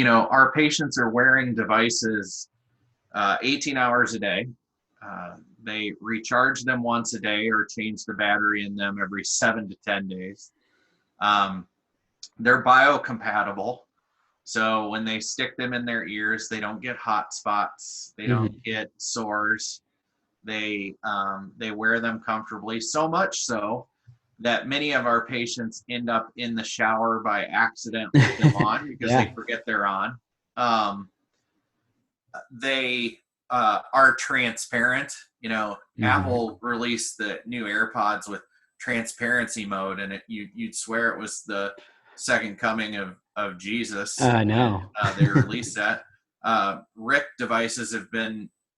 our patients are wearing devices 18 hours a day. They recharge them once a day or change the battery in them every 7 to 10 days. They're biocompatible. So when they stick them in their ears, they don't get hot spots. They don't get sores. They wear them comfortably, so much so that many of our patients end up in the shower by accident with them on because they forget they're on. They are transparent. Apple released the new AirPods with transparency mode, and you'd swear it was the second coming of Jesus. I know. They released that. RIC devices have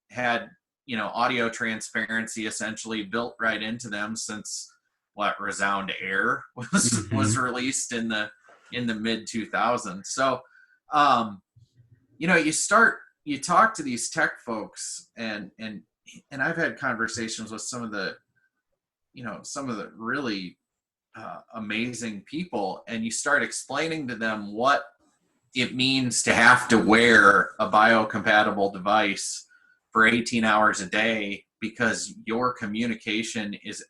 had audio transparency essentially built right into them since Resound Air was released in the mid 2000s. So you talk to these tech folks, and and I've had conversations with some of the, some of the really amazing people, and you start explaining to them what it means to have to wear a biocompatible device for 18 hours a day because your communication is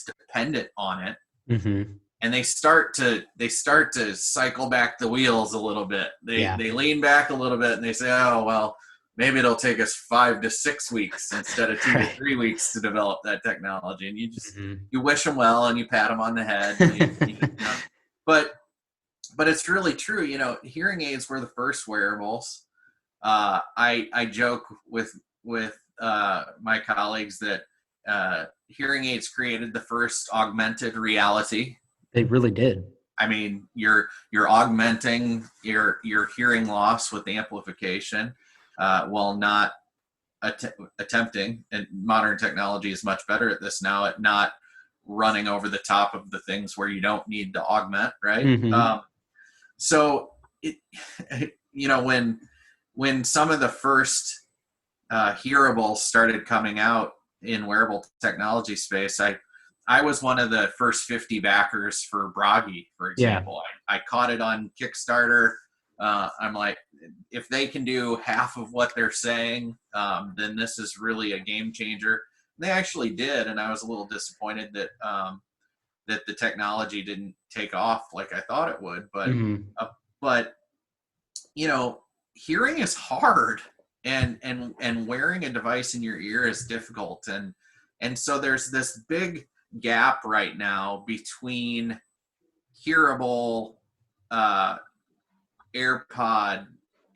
dependent on it. Mm-hmm. And they start to cycle back the wheels a little bit. Yeah. They lean back a little bit and they say, oh well, maybe it'll take us 5 to 6 weeks instead of 2 to 3 weeks to develop that technology. And you wish them well and you pat them on the head. But it's really true. Hearing aids were the first wearables. I joke with my colleagues that hearing aids created the first augmented reality. They really did. I mean, you're augmenting your hearing loss with amplification, while not attempting. And modern technology is much better at this now, at not running over the top of the things where you don't need to augment, right? Mm-hmm. So when some of the first hearables started coming out in wearable technology space, I was one of the first 50 backers for Bragi, for example. Yeah. I caught it on Kickstarter. I'm like, if they can do half of what they're saying, then this is really a game changer. And they actually did, and I was a little disappointed that that the technology didn't take off like I thought it would. But but hearing is hard, and wearing a device in your ear is difficult, and so there's this big gap right now between hearable AirPod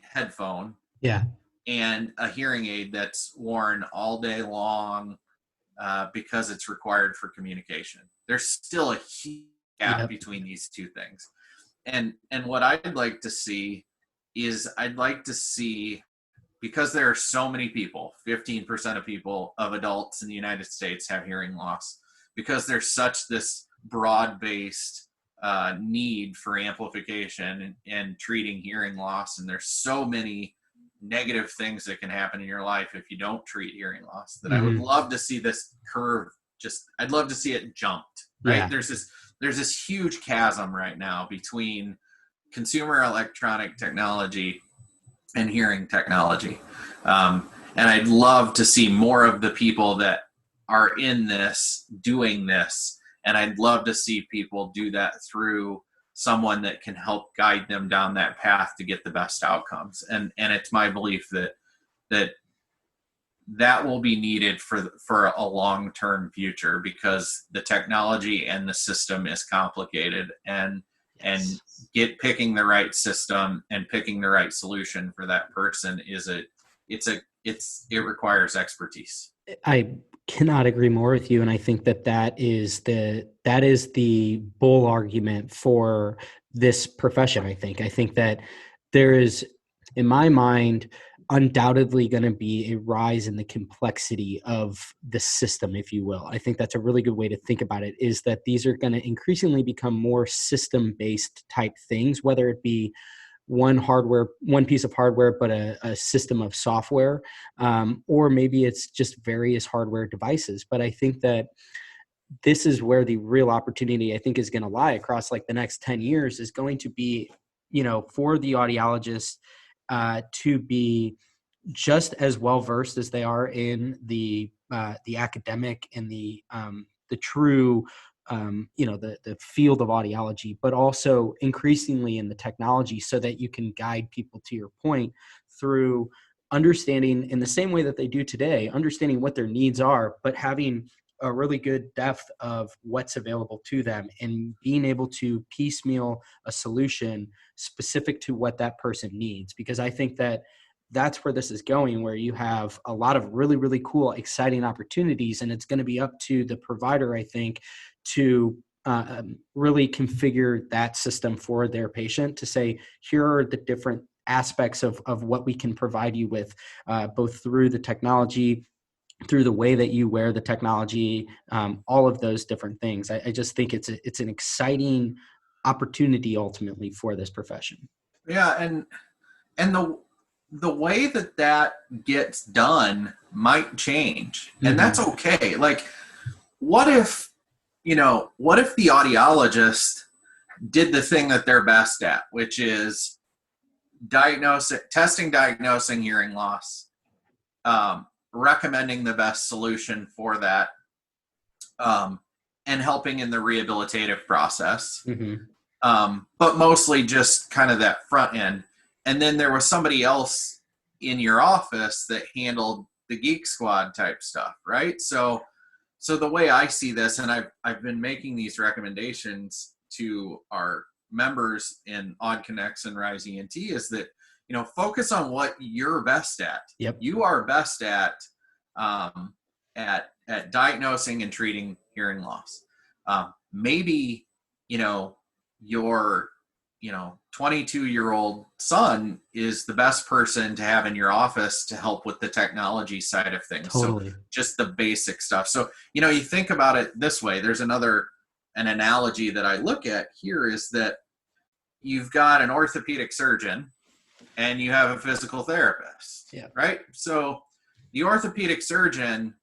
headphone, yeah, and a hearing aid that's worn all day long because it's required for communication. There's still a huge gap between these two things. And what I'd like to see is, because there are so many people, 15% of adults in the United States have hearing loss, because there's such this broad-based need for amplification and treating hearing loss, and there's so many negative things that can happen in your life if you don't treat hearing loss, that I would love to see this curve I'd love to see it jumped, right? Yeah. There's this huge chasm right now between consumer electronic technology and hearing technology. And I'd love to see more of the people that are in this doing this. And I'd love to see people do that through someone that can help guide them down that path to get the best outcomes. And it's my belief that will be needed for a long-term future, because the technology and the system is complicated, and picking the right system and picking the right solution for that person it requires expertise. I cannot agree more with you, and I think that is the bull argument for this profession. I think that there is, in my mind, undoubtedly going to be a rise in the complexity of the system, if you will. I think that's a really good way to think about it, is that these are going to increasingly become more system-based type things, whether it be one piece of hardware, but a system of software, or maybe it's just various hardware devices. But I think that this is where the real opportunity, I think, is going to lie across like the next 10 years, is going to be, for the audiologists to be just as well versed as they are in the academic and the true the field of audiology, but also increasingly in the technology, so that you can guide people, to your point, through understanding, in the same way that they do today, understanding what their needs are, but having a really good depth of what's available to them, and being able to piecemeal a solution specific to what that person needs. Because I think that that's where this is going, where you have a lot of really, really cool, exciting opportunities, and it's going to be up to the provider, I think, to really configure that system for their patient, to say, here are the different aspects of what we can provide you with, both through the technology, through the way that you wear the technology, all of those different things. I just think it's an exciting opportunity ultimately for this profession. Yeah, and the way that that gets done might change, and Mm-hmm. that's okay. Like, what if, what if the audiologist did the thing that they're best at, which is diagnosing hearing loss, recommending the best solution for that, um, and helping in the rehabilitative process, Mm-hmm. but mostly just kind of that front end. And then there was somebody else in your office that handled the Geek Squad type stuff, right? So the way I see this, and I've been making these recommendations to our members in Odd Connects and RiseENT, is that, focus on what you're best at. Yep. You are best um, at diagnosing and treating hearing loss. Maybe, your 22-year-old son is the best person to have in your office to help with the technology side of things. Totally. So just the basic stuff. So, you think about it this way. There's an analogy that I look at here, is that you've got an orthopedic surgeon and you have a physical therapist, Yeah. right? So the orthopedic surgeon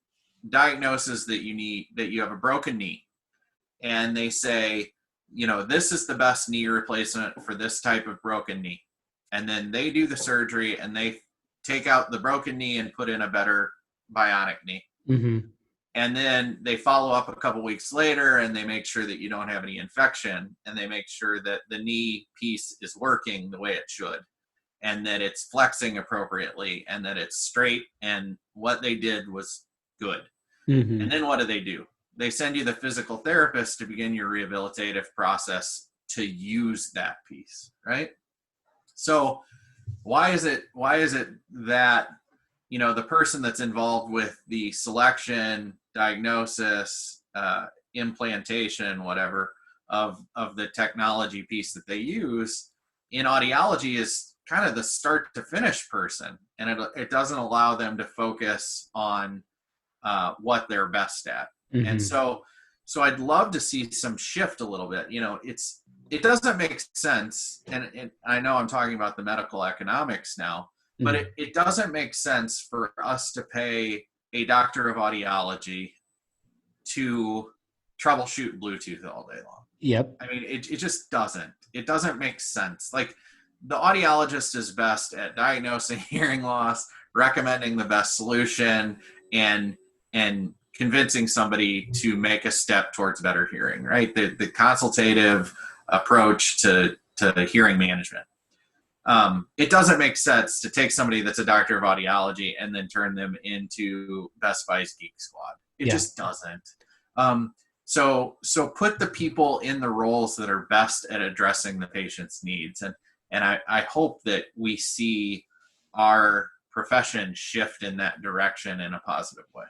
diagnoses that you have a broken knee, and they say, this is the best knee replacement for this type of broken knee. And then they do the surgery and they take out the broken knee and put in a better bionic knee. Mm-hmm. And then they follow up a couple weeks later and they make sure that you don't have any infection, and they make sure that the knee piece is working the way it should, and that it's flexing appropriately, and that it's straight, and what they did was good. Mm-hmm. And then what do? They send you the physical therapist to begin your rehabilitative process to use that piece, right? So why is it that, the person that's involved with the selection, diagnosis, implantation, whatever, of the technology piece that they use in audiology is kind of the start to finish person, and it doesn't allow them to focus on what they're best at. Mm-hmm. And so I'd love to see some shift a little bit. It doesn't make sense, and I know I'm talking about the medical economics now, but it doesn't make sense for us to pay a doctor of audiology to troubleshoot Bluetooth all day long. Yep. I mean, it just doesn't. It doesn't make sense. Like, the audiologist is best at diagnosing hearing loss, recommending the best solution, and convincing somebody to make a step towards better hearing, right? The consultative approach to hearing management. It doesn't make sense to take somebody that's a doctor of audiology and then turn them into Best Buy's Geek Squad. It just doesn't. So put the people in the roles that are best at addressing the patient's needs. And I hope that we see our profession shift in that direction in a positive way.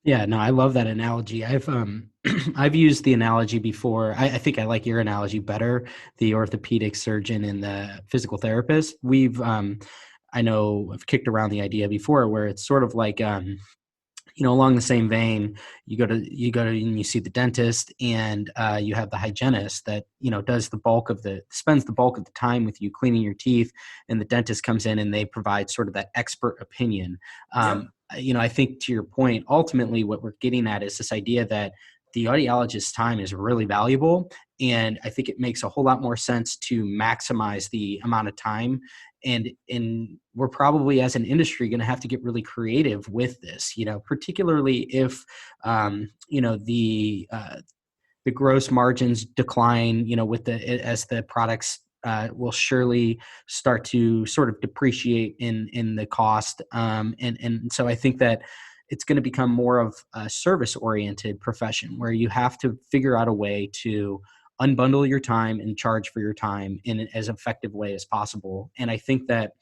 Yeah, no, I love that analogy. I've I've used the analogy before. I think I like your analogy better, the orthopedic surgeon and the physical therapist. I know I've kicked around the idea before where it's sort of like, along the same vein, you go to and you see the dentist, and you have the hygienist that, spends the bulk of the time with you cleaning your teeth, and the dentist comes in and they provide sort of that expert opinion. I think, to your point, ultimately what we're getting at is this idea that the audiologist's time is really valuable. And I think it makes a whole lot more sense to maximize the amount of time. And we're probably, as an industry, going to have to get really creative with this, particularly if, the gross margins decline, as the products will surely start to sort of depreciate in the cost. And so I think that it's going to become more of a service-oriented profession where you have to figure out a way to unbundle your time and charge for your time in as effective way as possible. And I think that,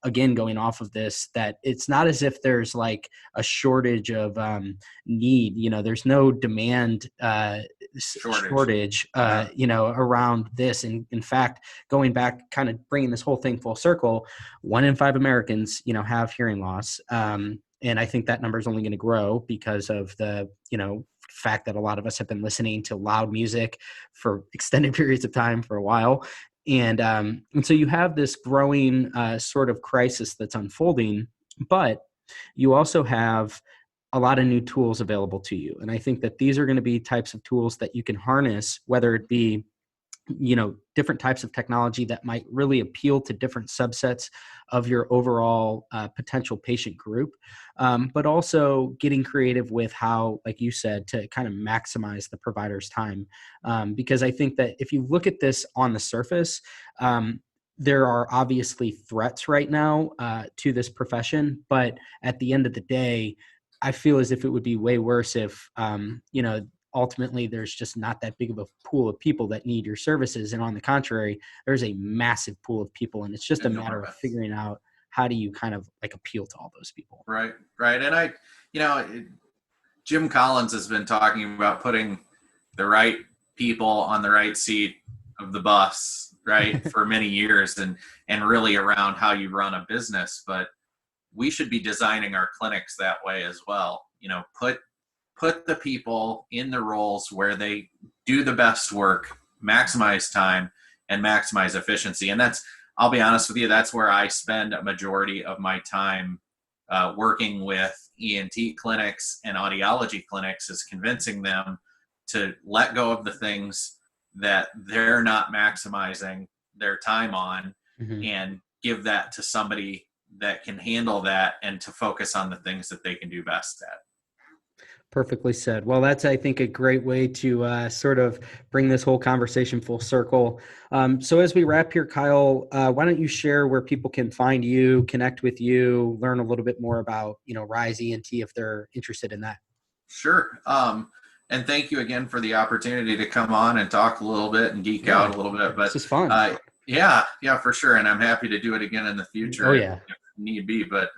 again, going off of this, that it's not as if there's like a shortage of need. There's no demand shortage around this. And in fact, going back, kind of bringing this whole thing full circle, 1 in 5 Americans, have hearing loss. And I think that number is only going to grow because of the, fact that a lot of us have been listening to loud music for extended periods of time for a while. And so you have this growing sort of crisis that's unfolding, but you also have a lot of new tools available to you. And I think that these are going to be types of tools that you can harness, whether it be different types of technology that might really appeal to different subsets of your overall potential patient group, but also getting creative with how, like you said, to kind of maximize the provider's time. Because I think that if you look at this on the surface, there are obviously threats right now to this profession, but at the end of the day, I feel as if it would be way worse if, ultimately there's just not that big of a pool of people that need your services. And on the contrary, there's a massive pool of people, and it's just a matter of figuring out how do you kind of like appeal to all those people. Right. And Jim Collins has been talking about putting the right people on the right seat of the bus, right, for many years, and really around how you run a business. But we should be designing our clinics that way as well. Put the people in the roles where they do the best work, maximize time, and maximize efficiency. And I'll be honest with you, that's where I spend a majority of my time working with ENT clinics and audiology clinics, is convincing them to let go of the things that they're not maximizing their time on, and give that to somebody that can handle that, and to focus on the things that they can do best at. Perfectly said. Well, that's, I think, a great way to sort of bring this whole conversation full circle. So as we wrap here, Kyle, why don't you share where people can find you, connect with you, learn a little bit more about, RiseENT if they're interested in that? Sure. And thank you again for the opportunity to come on and talk a little bit and geek out a little bit. But this is fun. Yeah, for sure. And I'm happy to do it again in the future. Oh, yeah. If need be. But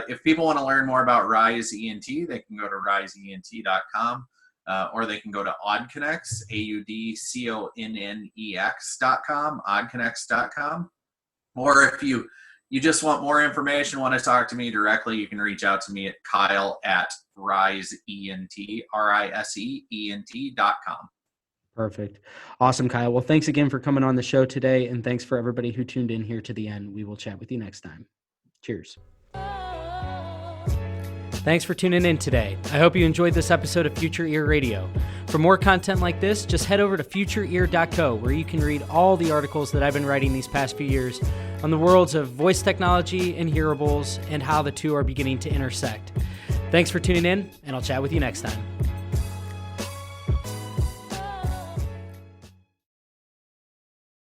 if people want to learn more about RiseENT, they can go to RiseENT.com, or they can go to Oddconnex, AUDCONNEX.com, Oddconnex.com. Or if you just want more information, want to talk to me directly, you can reach out to me at Kyle@RiseENT, RiseENT.com. Perfect. Awesome, Kyle. Well, thanks again for coming on the show today. And thanks for everybody who tuned in here to the end. We will chat with you next time. Cheers. Thanks for tuning in today. I hope you enjoyed this episode of Future Ear Radio. For more content like this, just head over to futureear.co, where you can read all the articles that I've been writing these past few years on the worlds of voice technology and hearables, and how the two are beginning to intersect. Thanks for tuning in, and I'll chat with you next time.